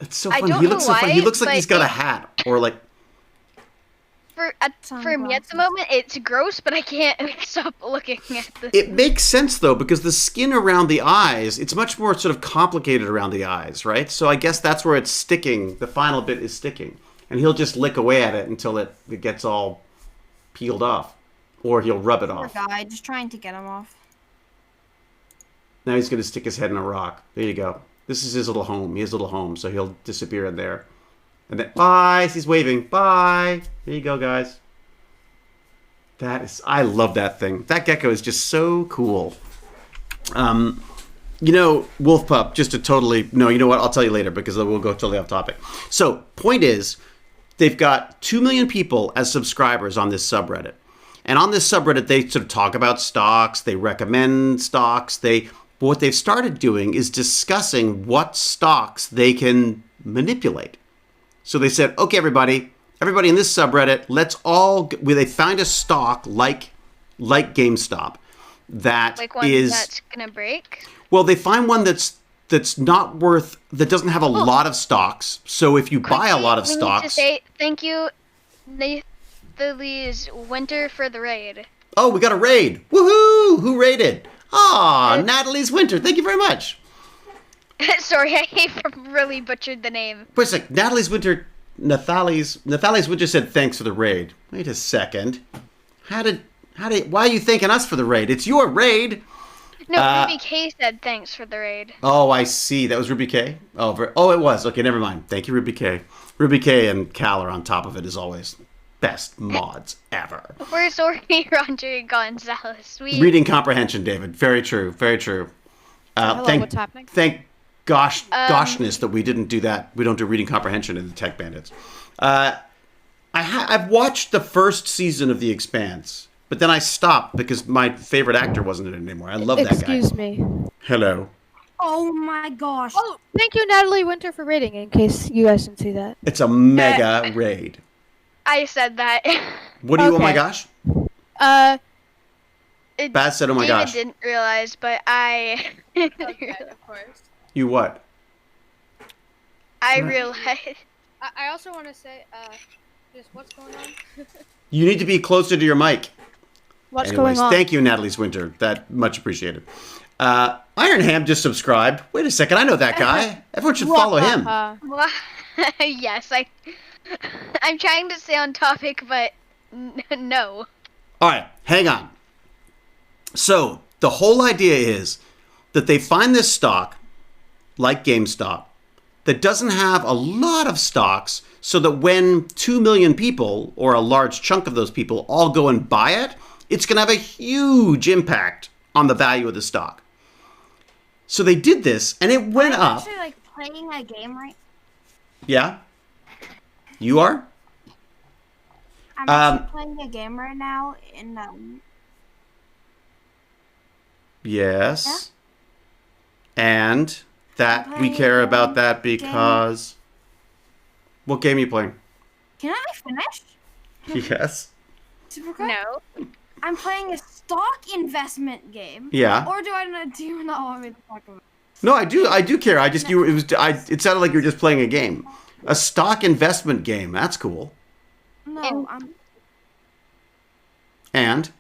It's so I funny. don't He looks know so funny. why, He looks like but he's got a hat or like. For me at the moment, it's gross, but I can't stop looking at this. It makes sense though because the skin around the eyes, it's much more sort of complicated around the eyes, right? So I guess that's where it's sticking. The final bit is sticking, and he'll just lick away at it until it gets all peeled off, or he'll rub it off. Poor guy, just trying to get him off. Now he's going to stick his head in a rock. There you go. This is his little home. He has a little home, so he'll disappear in there. And then, bye. He's waving. Bye. There you go, guys. I love that thing. That gecko is just so cool. You know, Wolf Pup, just to totally... No, you know what? I'll tell you later because we'll go totally off topic. So, point is, they've got 2 million people as subscribers on this subreddit. And on this subreddit, they sort of talk about stocks. They recommend stocks. But what they've started doing is discussing what stocks they can manipulate. So they said, okay, everybody in this subreddit, they find a stock like GameStop that like one that's gonna break. Well, they find one that's not worth, that doesn't have a lot of stocks. So if you buy a lot of stocks, need to say thank you, Nathalie's Winter for the raid. Oh, we got a raid! Woohoo! Who raided? Ah, Natalie's Winter. Thank you very much. Sorry, I really butchered the name. Wait a sec. Natalie's Winter. Natalie's Winter said thanks for the raid. Wait a second. Why are you thanking us for the raid? It's your raid. No, Ruby K said thanks for the raid. Oh, I see. That was Ruby K? Oh, it was. Okay, never mind. Thank you, Ruby K. Ruby K and Cal are on top of it as always. Best mods ever. We're sorry, Roger Gonzalez. Reading comprehension, David. Very true. Very true. Hello, what's happening? Thank goshness that we didn't do that. We don't do reading comprehension in the Tech Bandits. I've watched the first season of The Expanse, but then I stopped because my favorite actor wasn't in it anymore. I love that guy. Excuse me. Hello. Oh my gosh. Oh, thank you, Natalie Winter, for raiding, in case you guys didn't see that. It's a mega raid. I said that. What do you, oh my gosh? Baz said, oh my gosh. David didn't realize, but I... Okay, of course. You what? I realize. I also want to say, just what's going on? You need to be closer to your mic. What's Anyways, going on? thank you, Natalie Swinter. That much appreciated. Iron Ham just subscribed. Wait a second, I know that guy. Everyone should follow him. Well, yes, I'm trying to stay on topic, but no. All right, hang on. So the whole idea is that they find this stock, like GameStop, that doesn't have a lot of stocks, so that when 2 million people, or a large chunk of those people, all go and buy it, it's going to have a huge impact on the value of the stock. So they did this, and it went I'm up. actually like playing a game right. Yeah? You are? I'm actually playing a game right now in Yes. And that we playing care a about that because... What game are you playing? Can I finish? Yes. Super quick? No. I'm playing a stock investment game. Yeah. Or do you not want me to talk about it? No, I do care. It sounded like you were just playing a game. A stock investment game. That's cool. No, And?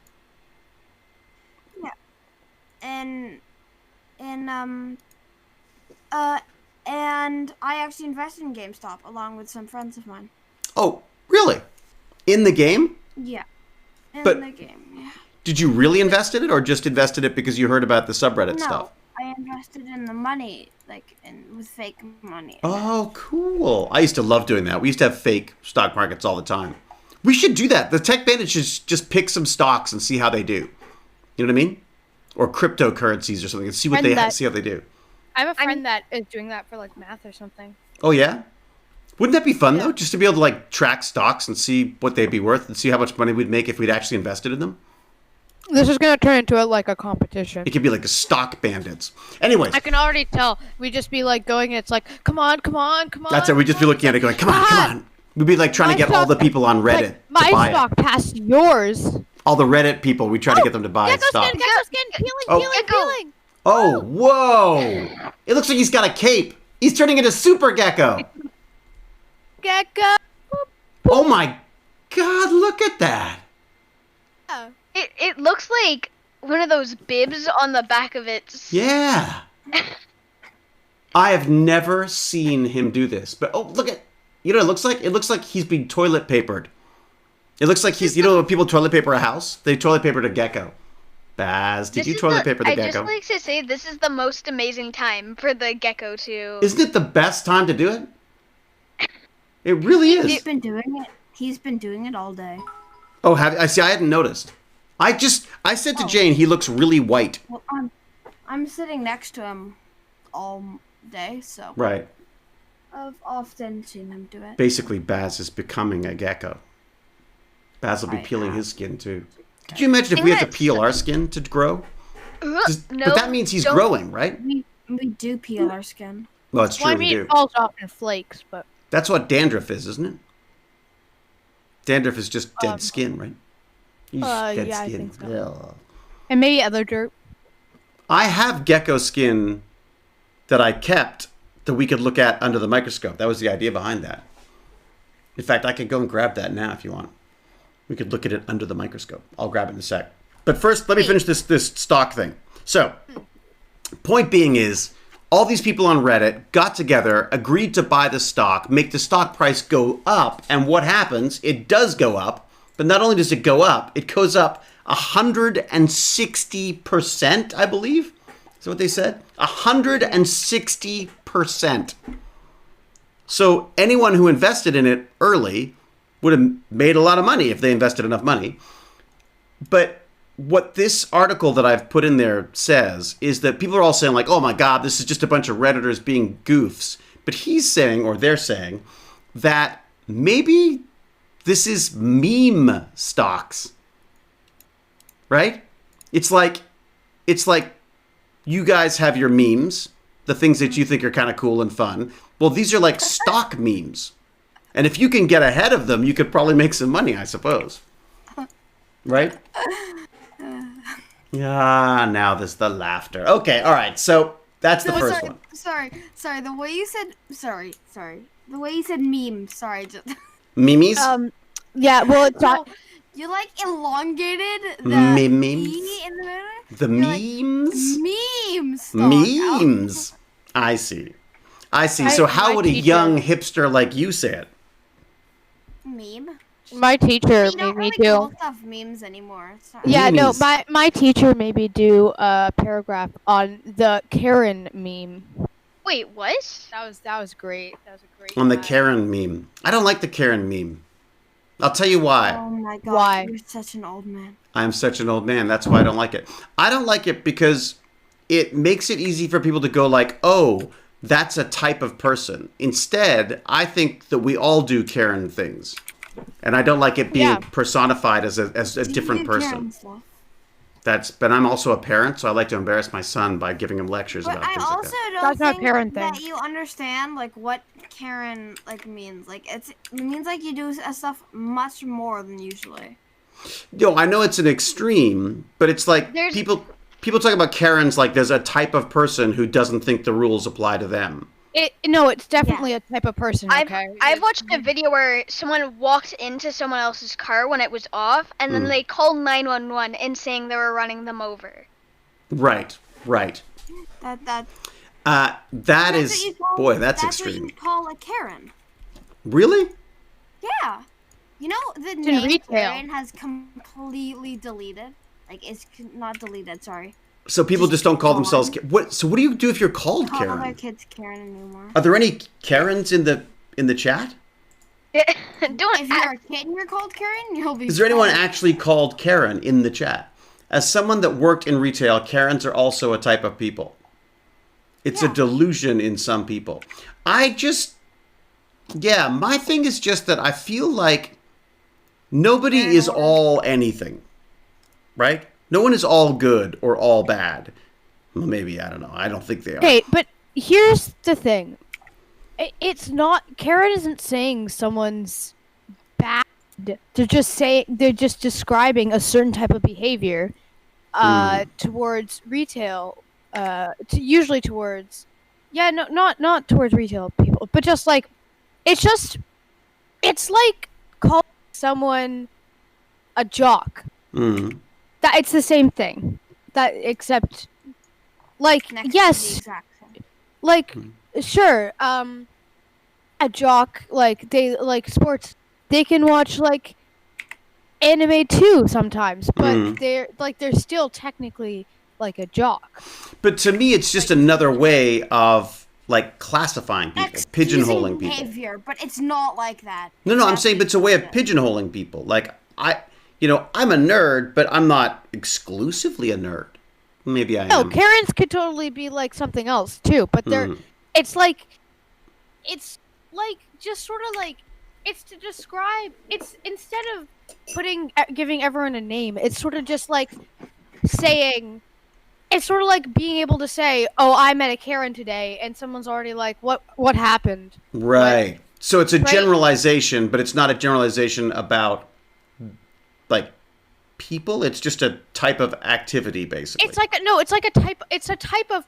Yeah. And I actually invested in GameStop along with some friends of mine. Oh, really? In the game? Yeah. In But- the game, yeah. Did you really invest in it, or just invested it because you heard about the subreddit No, stuff? I invested in the money, with fake money. Oh, cool. I used to love doing that. We used to have fake stock markets all the time. We should do that. The Tech Bandits should just pick some stocks and see how they do. You know what I mean? Or cryptocurrencies or something and see see how they do. I have a friend that is doing that for like math or something. Oh, yeah? Wouldn't that be fun, though? Just to be able to like track stocks and see what they'd be worth and see how much money we'd make if we'd actually invested in them? This is gonna turn into like a competition. It could be like a stock bandits. Anyways, I can already tell. We just be like going, and it's like, come on, come on, come on. that's it. We'd just be looking at it going, come on, come on. We'd be like trying to get all the people on Reddit to my buy stock it. passed yours. All the Reddit people, we try to get them to buy Gecko stock. skin, Gecko skin, peeling, Oh. peeling, peeling. Oh, whoa. It looks like he's got a cape. He's turning into Super Gecko. Gecko. Oh my God, look at that. It looks like one of those bibs on the back of it. Yeah. I have never seen him do this. But, oh, look at, you know what it looks like? It looks like he's being toilet papered. It looks like he's, you know when people toilet paper a house? They toilet papered a gecko. Baz, did you toilet paper the I gecko? just like to say this is the most amazing time for the gecko to... Isn't it the best time to do it? It really is. He's been doing it. He's been doing it all day. Oh, I see. I hadn't noticed. I said to Jane, he looks really white. Well, I'm sitting next to him all day, so Right. I've often seen him do it. Basically, Baz is becoming a gecko. Baz will be I peeling have. his skin too. Could you imagine if we had to peel our skin to grow? No, But that means he's don't- growing, right? We do peel our skin. Well, it's true. Well, I We mean, do. it falls off in flakes, but That's what dandruff is, isn't it? Dandruff is just dead skin, right? Dead yeah, I skin. think so. Ugh. and maybe other dirt. I have gecko skin that I kept that we could look at under the microscope. That was the idea behind that. In fact, I could go and grab that now if you want. We could look at it under the microscope. I'll grab it in a sec. But first, let me finish this stock thing. So, point being is, all these people on Reddit got together, agreed to buy the stock, make the stock price go up, and what happens? It does go up, but not only does it go up, it goes up 160%, I believe. Is that what they said? 160%. So anyone who invested in it early would have made a lot of money if they invested enough money. But what this article that I've put in there says is that people are all saying like, oh my God, this is just a bunch of Redditors being goofs. But he's saying, or they're saying, that maybe this is meme stocks. Right? It's like you guys have your memes, the things that you think are kind of cool and fun. Well, these are like stock memes. And if you can get ahead of them, you could probably make some money, I suppose. Right? Yeah, now there's the laughter. Okay, all right. So That's the No, first sorry, one. Sorry. The way you said The way you said meme. Sorry. Just, Mimis? Yeah, well, it's not. no, you like elongated the Memes? E in the middle. The You're like, memes? memes. Dog. Memes. I see. My- So how my would a teacher- young hipster like you say it? Meme. My teacher We don't made me really call do. stuff memes anymore. Sorry. Yeah, no, Memes. my teacher made me do a paragraph on the Karen meme. Wait, what? That was great. That was a great. On the guy. Karen meme. I don't like the Karen meme. I'll tell you why. Oh my god. Why? You're such an old man. I'm such an old man. That's why I don't like it. I don't like it because it makes it easy for people to go like, oh, that's a type of person. Instead, I think that we all do Karen things. And I don't like it being Yeah. personified as a different You do person. Karen stuff. But I'm also a parent, so I like to embarrass my son by giving him lectures But about I things like also that. don't That's not a think Karen that thing. you understand like what Karen like means. Like it means like you do stuff much more than usually. No, I know it's an extreme, but it's like There's- people talk about Karens like there's a type of person who doesn't think the rules apply to them. No, it's definitely a type of person. I've Okay. I've watched a video where someone walked into someone else's car when it was off, and then they called 911 and saying they were running them over. Right. That That that's is, what you call, boy, that's what extreme. you call a Karen. Really? Yeah. You know the in name retail. Karen has completely deleted. Like it's not deleted. Sorry. So people just don't call Go themselves. on. What? So what do you do if you're called Call their Karen? kids Karen anymore. Are there any Karens in the chat? Don't If you're a kid and you're called Karen, you'll be. Is there anyone fine. actually called Karen in the chat? As someone that worked in retail, Karens are also a type of people. It's a Yeah. delusion in some people. My thing is just that I feel like nobody is all anything, right? No one is all good or all bad. Well, maybe, I don't know. I don't think they are. Okay, but here's the thing. It's not. Karen isn't saying someone's bad. They're just describing a certain type of behavior towards retail. Usually towards. Yeah, no, not towards retail people, but just like, it's like calling someone a jock. Mm. That it's the same thing. That except, like, Next to the yes, exact same. like, sure, a jock, like, they like sports, they can watch like anime too sometimes, but they're still technically like a jock. But to me, it's just another way of like classifying people, Excusing pigeonholing people. behavior, but it's not like that. No, I'm saying, but it's a way of pigeonholing people. Like I'm a nerd, but I'm not exclusively a nerd. Maybe I No, am. Karens could totally be like something else too, but they're it's like just sort of like, it's to describe, it's instead of giving everyone a name, it's sort of just like saying, it's sort of like being able to say, oh, I met a Karen today, and someone's already like, what happened? Right. So it's a Right. generalization, but it's not a generalization about like people. It's just a type of activity, basically. It's like a type of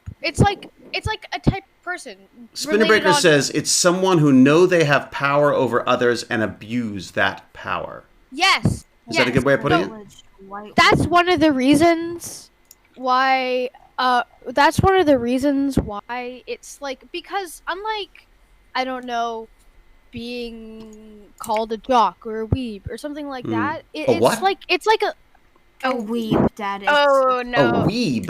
person. related Spinnerbreaker on- says it's someone who know they have power over others and abuse that power. Yes. Is that a good way of putting it? Privileged white That's woman. one of the reasons why it's like, because unlike, I don't know, being called a jock or a weeb or something like that, A what? it's like a A weeb, Dad. Oh A no. weeb.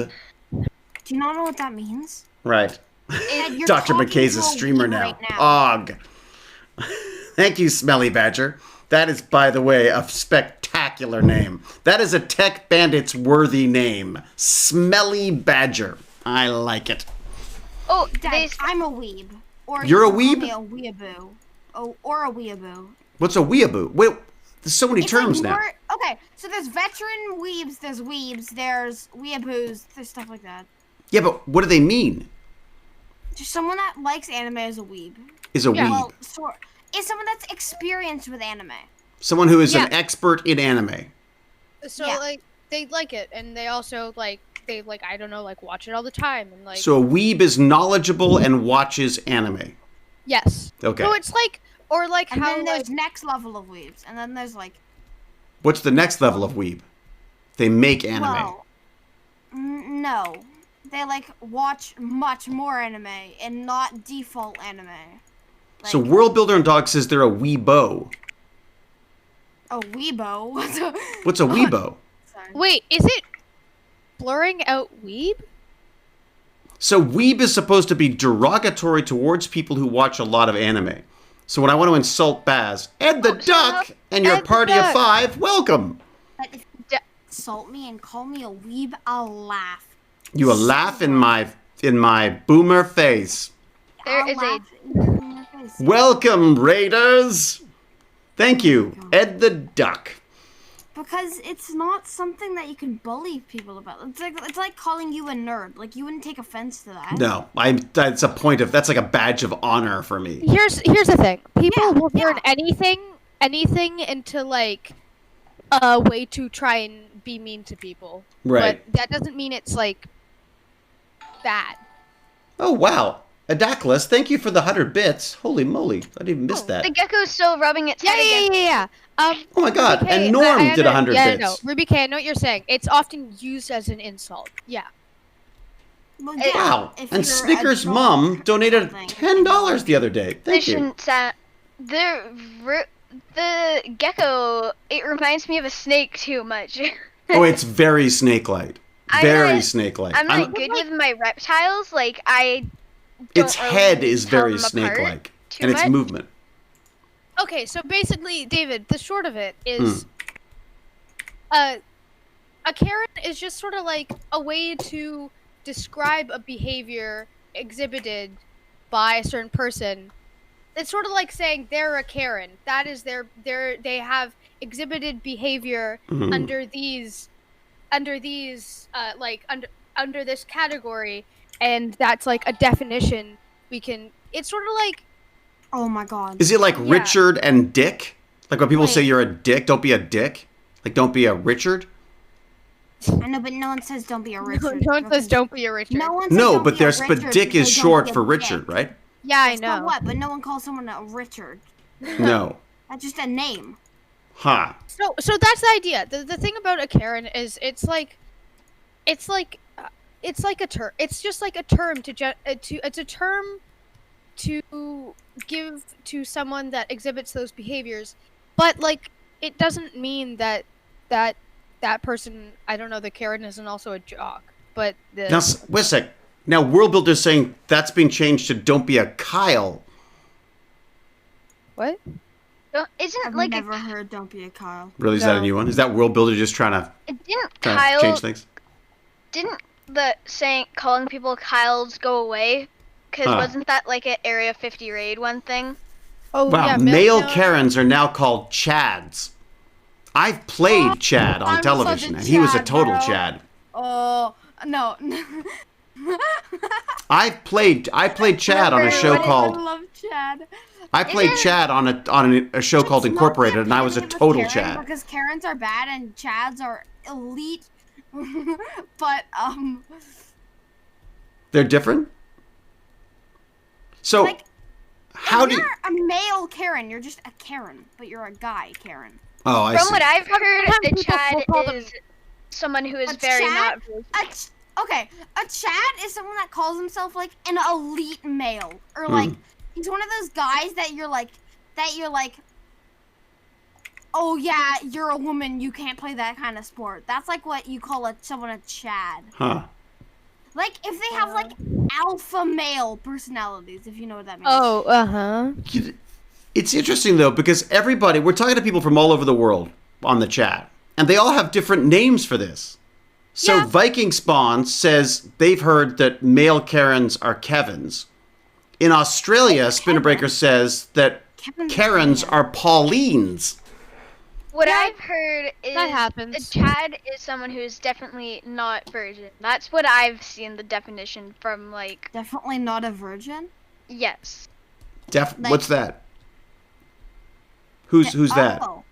Do you not know what that means? Right. Dad, you're Dr. talking McKay's to a streamer weeb now. right now. Og. Thank you, Smelly Badger. That is, by the way, a spectacular name. That is a Tech Bandits worthy name. Smelly Badger. I like it. Oh, Dad, I'm a weeb. Or You're a you can call weeb? me a weeaboo. Oh, or a weeaboo. What's a weeaboo? Wait, there's so many It's terms like now. more- Okay, so there's veteran weebs, there's weebs, there's weeaboos, there's stuff like that. Yeah, but what do they mean? Just someone that likes anime is a weeb. Is a Yeah. weeb. Well, is someone that's experienced with anime. Someone who is Yeah. an expert in anime. So Yeah. like, they like it, and they also like, they like I don't know, like watch it all the time and like. So a weeb is knowledgeable and watches anime. Yes. Okay. So it's like, or like And how then there's like, next level of weebs, and then there's like. What's the next level of weeb? They make anime. Well, no, they like watch much more anime and not default anime. Like, So World Builder and Dog says they're a weebo. a weebo. What's a weebo? Sorry. wait, is it blurring out weeb? So weeb is supposed to be derogatory towards people who watch a lot of anime. So when I want to insult Baz, Ed the Duck and your Ed the party of Duck. 5, welcome. But if you insult me and call me a weeb, I'll laugh. You will laugh in my boomer face. There I'll is a laugh in your face. Welcome, Raiders. Thank you, Ed the Duck. Because it's not something that you can bully people about. It's like calling you a nerd. Like you wouldn't take offense to that. No, that's like a badge of honor for me. Here's the thing. People will yeah. turn anything into like a way to try and be mean to people. Right. But that doesn't mean it's like bad. Oh, wow. Adaklis, thank you for the 100 bits. Holy moly, I didn't even miss that. The gecko's still rubbing its Yeah, head against. yeah. Oh my god, Ruby K, and Norm I did 100 yeah, bits. No, Ruby K, I know what you're saying. It's often used as an insult. Yeah. Well, Wow, if and you're Snickers' adult mom donated something. $10 the other day. They Thank you. shouldn't the gecko. It reminds me of a snake too much. Oh, it's very snake-like. I'm Very not- snake-like. I'm not good with my reptiles. Like I. Don't Its really head is tell very them apart snake-like, too and its much. movement. Okay, so basically, David, the short of it Hmm. is, a Karen is just sort of like a way to describe a behavior exhibited by a certain person. It's sort of like saying they're a Karen. That is they have exhibited behavior Mhm. under this category, and that's like a definition we can. It's sort of like. Oh my god. Is it like Yeah. Richard and Dick? Like when people say Wait. you're a dick, don't be a dick? Like don't be a Richard? I know, but no one says don't be a Richard. No one says because- don't be a Richard. No one says No, don't but be a there's Richard but Dick is because don't short be a for dick. Richard, right? Yeah, I So know. what? But no one calls someone a Richard. No. That's just a name. Huh. So that's the idea. The thing about a Karen is it's like a term. It's just like a term it's a term to give to someone that exhibits those behaviors, but like it doesn't mean that person. I don't know. The Karen isn't also a jock, but the Now, wait a sec. Now, World Builder's saying that's been changed to don't be a Kyle. what? Isn't I've like never heard don't be a Kyle. Really, is that a No. new one? Is that World Builder just trying to didn't change Kyle things? didn't the saying calling people Kyles go away? Because Huh. wasn't that like an Area 50 raid one thing? Oh Wow, yeah, male no. Karens are now called Chads. I've played Chad on I'm television, such a and he was a Chad, total bro. Chad. Oh no. I played Chad on a show I called love Chad. I played Chad on a show called It's not Incorporated, that and I was a Karen total Karen, Chad. Because Karens are bad and Chads are elite. But They're different. So like how if do? you're a male Karen, you're just a Karen, but you're a guy Karen. Oh, I From see. what I've heard, Sometimes a people Chad will call them- is someone who is A very Chad? not. Okay, a Chad is someone that calls himself like an elite male, or like he's one of those guys that you're like, oh yeah, you're a woman, you can't play that kind of sport. That's like what you call someone a Chad. Huh. Like if they have like alpha male personalities, if you know what that means. Oh, uh-huh. It's interesting though because we're talking to people from all over the world on the chat, and they all have different names for this. So Yeah. Viking Spawn says they've heard that male Karens are Kevins. In Australia, Spinnerbreaker says that Kevin's Karens man. are Paulines. What Yeah, I've heard is that a happens. Chad is someone who is definitely not virgin. That's what I've seen the definition from. Like, Definitely not a virgin. yes, Like- What's that? Who's that? Oh.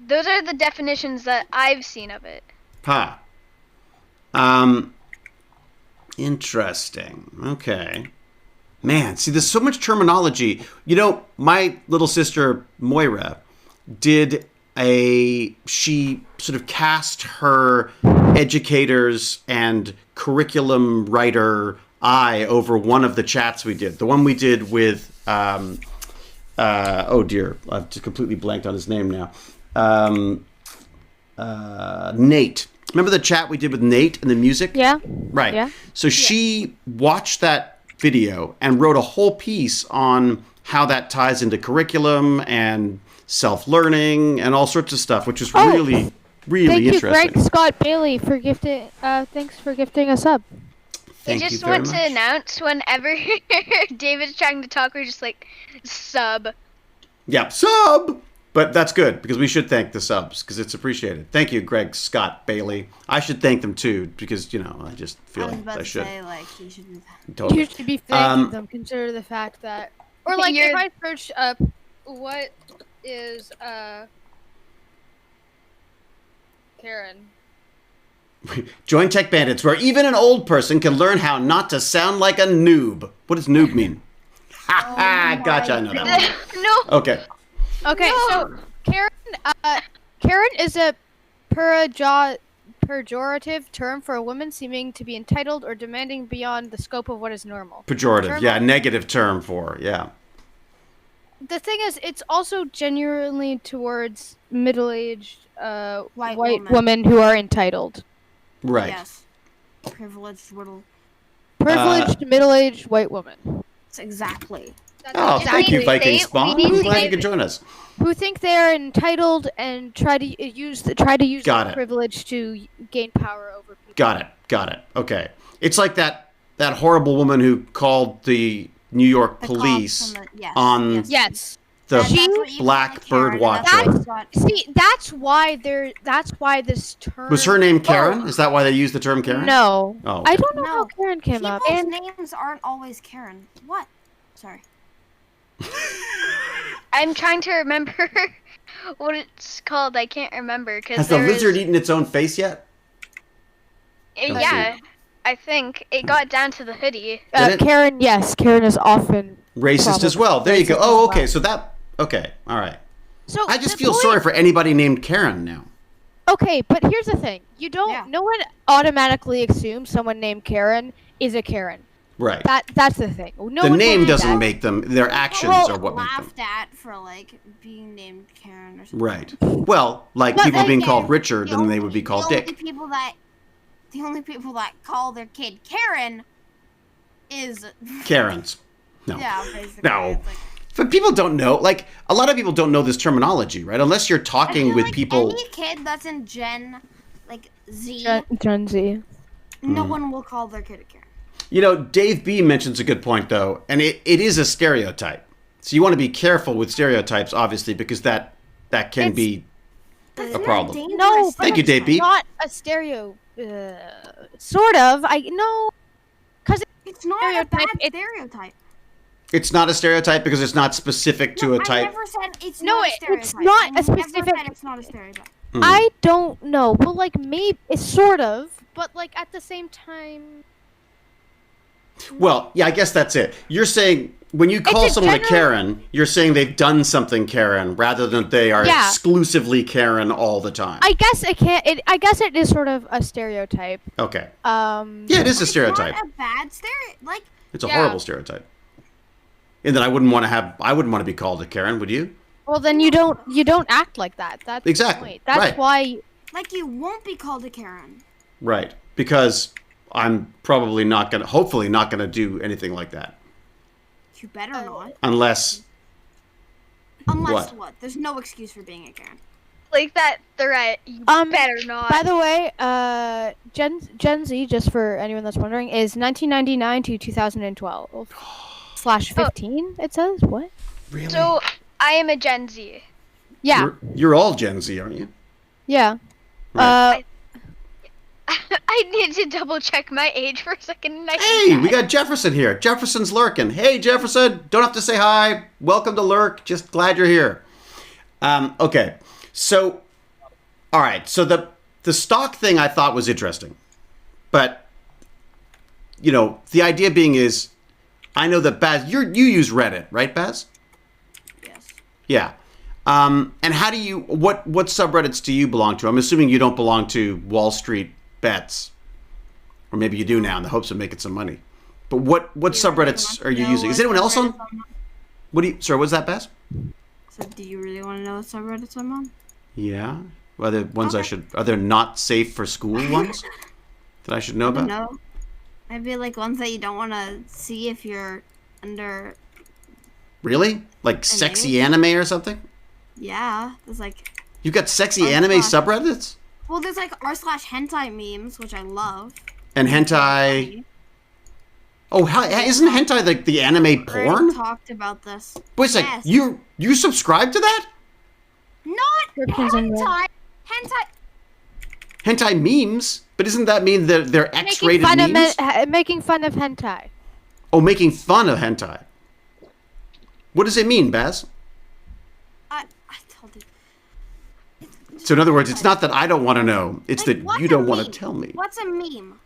those are the definitions that I've seen of it. Huh. Interesting. Okay. Man, see, there's so much terminology. You know, my little sister, Moira, she sort of cast her educators and curriculum writer eye over one of the chats we did. The one we did with, oh dear, I've just completely blanked on his name now. Nate. Remember the chat we did with Nate and the music? Yeah. Right. Yeah. So she watched that video and wrote a whole piece on how that ties into curriculum and self-learning and all sorts of stuff, which is really, really Thank you, interesting. Greg Scott Bailey, for gifting. Thanks for gifting us up. Thank I you just very want to much. announce whenever David's trying to talk, we're just like, sub. Yeah, sub! But that's good, because we should thank the subs, because it's appreciated. Thank you, Greg Scott Bailey. I should thank them, too, because, I just feel I was like about I to should. say, like, you should do that. Totally. You should be thanking them. Consider the fact that, or like, if I search up what is Karen. Join Tech Bandits, where even an old person can learn how not to sound like a noob. What does noob mean? Ha ha! Gotcha, I know that one. No. Okay. Okay, No. so Karen is a pejorative term for a woman seeming to be entitled or demanding beyond the scope of what is normal. Pejorative, yeah, negative term for, yeah. The thing is, it's also genuinely towards middle-aged White white woman. women who are entitled. Right. Yes. Privileged little. Privileged middle-aged white woman. Exactly. Oh, thank you, Exactly. Viking We Spawn. need I'm to glad you give- could join us. Who think they are entitled and try to use Got their it. privilege to gain power over people. Got it. Okay. It's like that horrible woman who called the New York The police cops on the- yes, on yes. Yes. the That's what you black call Karen, bird and that's watcher. what got- See, that's why this term. Was her name Karen? Is that why they used the term Karen? No. Oh, okay. I don't know No. how Karen came up. People's And names aren't always Karen. What? Sorry. I'm trying to remember what it's called. I can't remember because Has the lizard eaten its own face yet? Don't Yeah, I think it got down to the hoodie. Did it? Karen, yes, Karen is often Racist as probably well. There you go. racist Oh, as okay. well. So that. Okay. All right. So I just the feel point- sorry for anybody named Karen now. Okay, but here's the thing: you don't. Yeah. No one automatically assumes someone named Karen is a Karen. Right. That's the thing. No The one name believes doesn't that. make them. Their actions Well, are what make them. laughed at for like being named Karen or something. Right. Well, like But people being again, called Richard, the then they only- would be called the Dick. only people that call their kid Karen is Karens. No. yeah, basically. No. It's like- But people don't know. Like, a lot of people don't know this terminology, right? Unless you're I talking feel with like people. Any kid that's in Gen Z, Gen Z. no Hmm. one will call their kid a Karen. You know, Dave B mentions a good point, though, and it is a stereotype. So you want to be careful with stereotypes, obviously, because that can It's- be That's a not problem. dangerous. No, but Thank you, Dave B. not a stereo. Sort of. Because It's not a stereotype, bad it- stereotype. It's not a stereotype because it's not specific to a I type. never said it's No, not a it's stereotype. not I a never specific- said it's not a stereotype. Mhm. I don't know. Well, like maybe it's sort of, but like at the same time. Well, yeah, I guess that's it. You're saying when you call a someone a general- Karen, you're saying they've done something Karen rather than they are Yeah. exclusively Karen all the time. I guess it can't. I guess it is sort of a stereotype. Okay. Yeah, Yeah, it is a stereotype. It's not a bad stereotype. Like, It's a Yeah. horrible stereotype. And then I wouldn't want to be called a Karen, would you? Well, then you don't act like that. That's Exactly, The point. That's right. why. you won't be called a Karen. Right. Because I'm probably hopefully not gonna do anything like that. You better not. Unless Unless what? what? There's no excuse for being a Karen. Like that threat, you better not. By the way, Gen Z, just for anyone that's wondering, is 1999 to 2012 slash 15. It says what? really? So I am a Gen Z. Yeah, You're all Gen Z, aren't you? yeah. Right. I need to double check my age for a second. And I Hey, we got Jefferson here. Jefferson's lurking. Hey, Jefferson. Don't have to say hi. Welcome to Lurk. Just glad you're here. Okay. So, all right. So the stock thing I thought was interesting, but the idea being is, I know that Baz, you use Reddit, right, Baz? Yes. Yeah. And how do you, what subreddits do you belong to? I'm assuming you don't belong to Wall Street Bets. Or maybe you do now in the hopes of making some money. But what subreddits are you using? Is anyone else on? Sorry, what's that, Baz? So do you really want to know what subreddits I'm on? Yeah. Are there ones are there not safe for school ones that I should know about? No. Maybe like ones that you don't want to see if you're under. Really? Like sexy anime or something? Yeah, there's like. You got sexy anime subreddits? Well, there's like r/hentai memes, which I love. And hentai. Oh, isn't hentai like the anime porn? We talked about this. Wait a second, you subscribe to that? Not hentai. Hentai memes? But doesn't that mean that they're X-rated memes? Making fun of hentai. Oh, making fun of hentai. What does it mean, Baz? I told you. So in other words, it's not that I don't want to know. It's Like, that you don't want to tell me. What's a meme?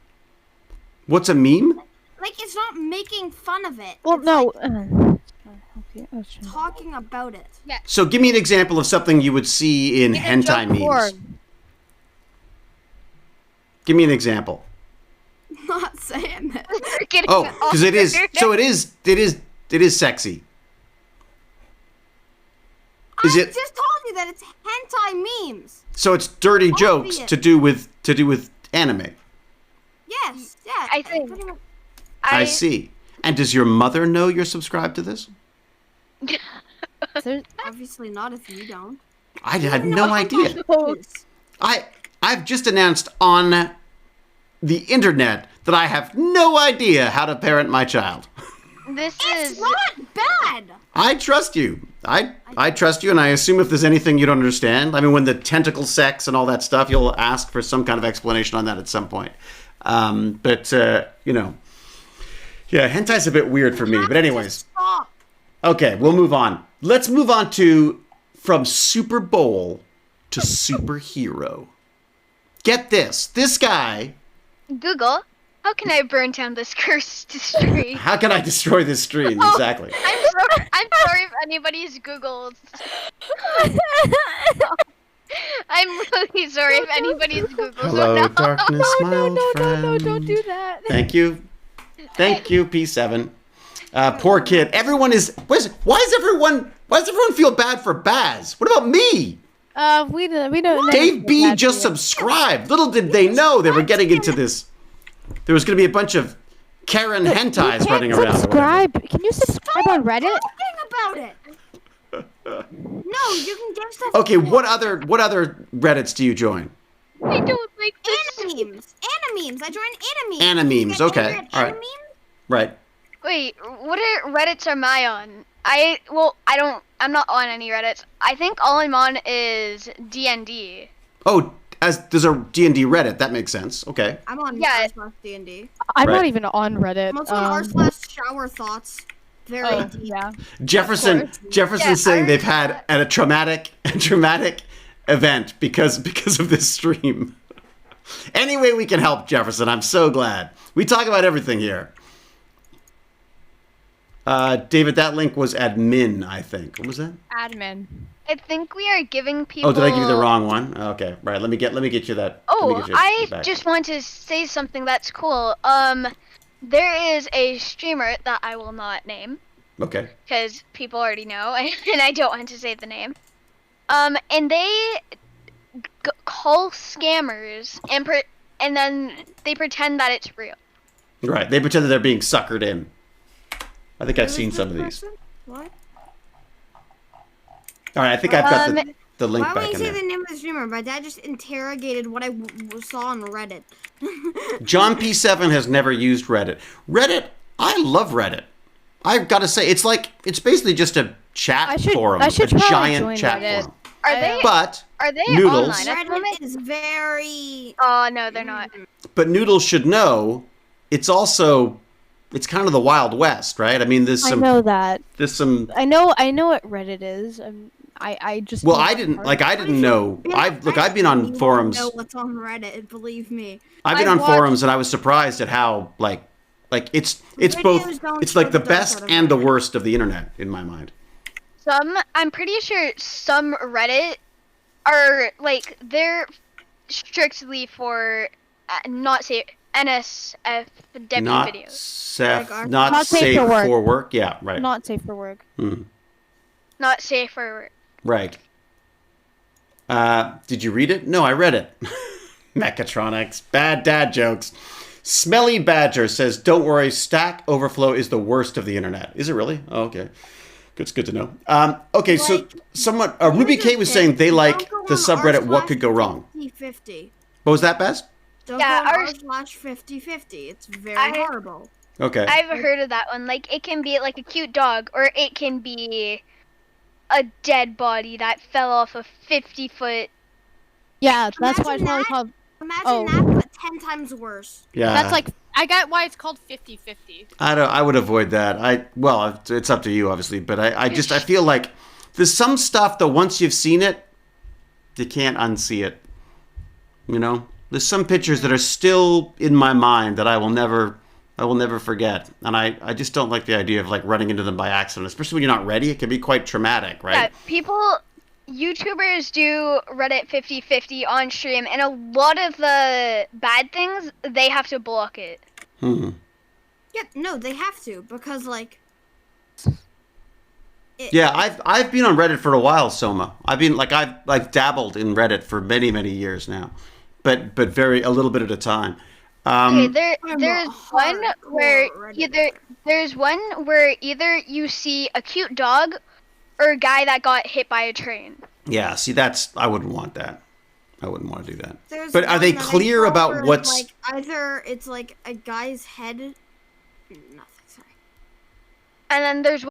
What's a meme? Like, it's not making fun of it. Well, It's no. like talking about it. So give me an example of something you would see in hentai memes. Porn. Give me an example. Not saying it. We're getting Oh, all because it is. weird. So it is sexy. Is I it? just told you that it's hentai memes. So it's dirty jokes Obvious. to do with anime. Yes, yeah. I think- pretty much- I see. And does your mother know you're subscribed to this? Obviously not if you don't. I had no idea. Yes. I've just announced on the internet that I have no idea how to parent my child. This It's is not bad. I trust you. I trust you, and I assume if there's anything you don't understand, I mean, when the tentacle sex and all that stuff, you'll ask for some kind of explanation on that at some point. Yeah, hentai's a bit weird for me. But anyways, Stop. okay, we'll move on. Let's move on to from Super Bowl to superhero. Get this. This guy. Google. How can I burn down this cursed street? How can I destroy this stream? Exactly. I'm sorry if anybody's Googled. I'm really sorry if anybody's Googled. Hello, now. darkness, my old friend. No, don't do that. Thank you, P7. Poor kid. Everyone is. Why does everyone feel bad for Baz? What about me? We don't. Dave B just subscribed. Little did they know they were getting into this. There was going to be a bunch of Karen hentais running around. Subscribe. Can you subscribe on Reddit? Talking about it. No, you can get stuff. Okay, what other Reddits do you join? I don't like this. Animemes. I joined animemes. Animemes, okay, all right. Animemes? Right. Wait, what Reddits am I on? I'm not on any Reddits. I think all I'm on is DND. Oh, there's a D&D Reddit. That makes sense. Okay. I'm on Yeah. r/D&D. I'm Right. not even on Reddit. I'm also on r/shower thoughts. Very deep. Yeah. Jefferson Yeah, saying I they've had a traumatic event because of this stream. Any way we can help, Jefferson, I'm so glad. We talk about everything here. David, that link was admin, I think. What was that? Admin. I think we are giving people. Oh, did I give you the wrong one? Okay, right. Let me get you that. Oh, let me get you I back. just want to say something that's cool. There is a streamer that I will not name Okay. because people already know, and I don't want to say the name. And they call scammers and then they pretend that it's real. Right. They pretend that they're being suckered in. I think I've seen some of these. What? All right, I think I've got the link Why back won't you in say there. the name of the streamer? My dad just interrogated what I saw on Reddit. John P7 has never used Reddit. Reddit, I love Reddit. I've got to say, it's basically just a chat forum, I should a try to giant join chat Reddit. forum. Are they Noodles. online at the moment? Reddit is very. Oh no, they're not. But Noodles should know, it's kind of the Wild West, right? I mean, I know that. there's some. I know what Reddit is. I just. Well, don't I didn't part. know. I've been on forums. Know what's on Reddit? Believe me. I've been on forums, and I was surprised at how like Like it's Videos both. don't It's show like the the dark best side of and the internet. worst of the internet in my mind. I'm pretty sure some Reddit are like they're strictly for not safe NSFW Not videos. safe, Like not Not safe safe for work. for work. Yeah, right. Not safe for work. Not safe for Right. Did you read it? No, I read it. Mechatronics. Bad dad jokes. Smelly Badger says, don't worry, Stack Overflow is the worst of the internet. Is it really? Oh, okay. It's good to know. Okay, so Like, someone, Ruby K was saying they like the subreddit What Could Go Wrong. 50-50. What was that, Best? Don't Yeah, go on ours- r/50-50. It's very I- horrible. Okay. I've heard of that one. Like it can be like a cute dog, or it can be a dead body that fell off a 50-foot. Yeah, that's why it's Imagine probably that. called. Imagine Oh. that, but 10 times worse. Yeah. That's like I got why it's called 50-50. I would avoid that. Well, it's up to you, obviously, but I feel like there's some stuff that once you've seen it, you can't unsee it. You know? There's some pictures that are still in my mind that I will never forget. And I just don't like the idea of like running into them by accident, especially when you're not ready. It can be quite traumatic, right? Yeah, YouTubers do Reddit 50-50 on stream, and a lot of the bad things they have to block it. Hmm. Yeah, no, they have to because like. Yeah, I've been on Reddit for a while, Soma. I've dabbled in Reddit for many, many years now, but a little bit at a time. Okay, I'm there's a one where hardcore either you see a cute dog or a guy that got hit by a train. Yeah, see, I wouldn't want that. I wouldn't want to do that. There's But are one they that I clear saw about where it's, what's? like either it's like a guy's head. Nothing. Sorry. And then there's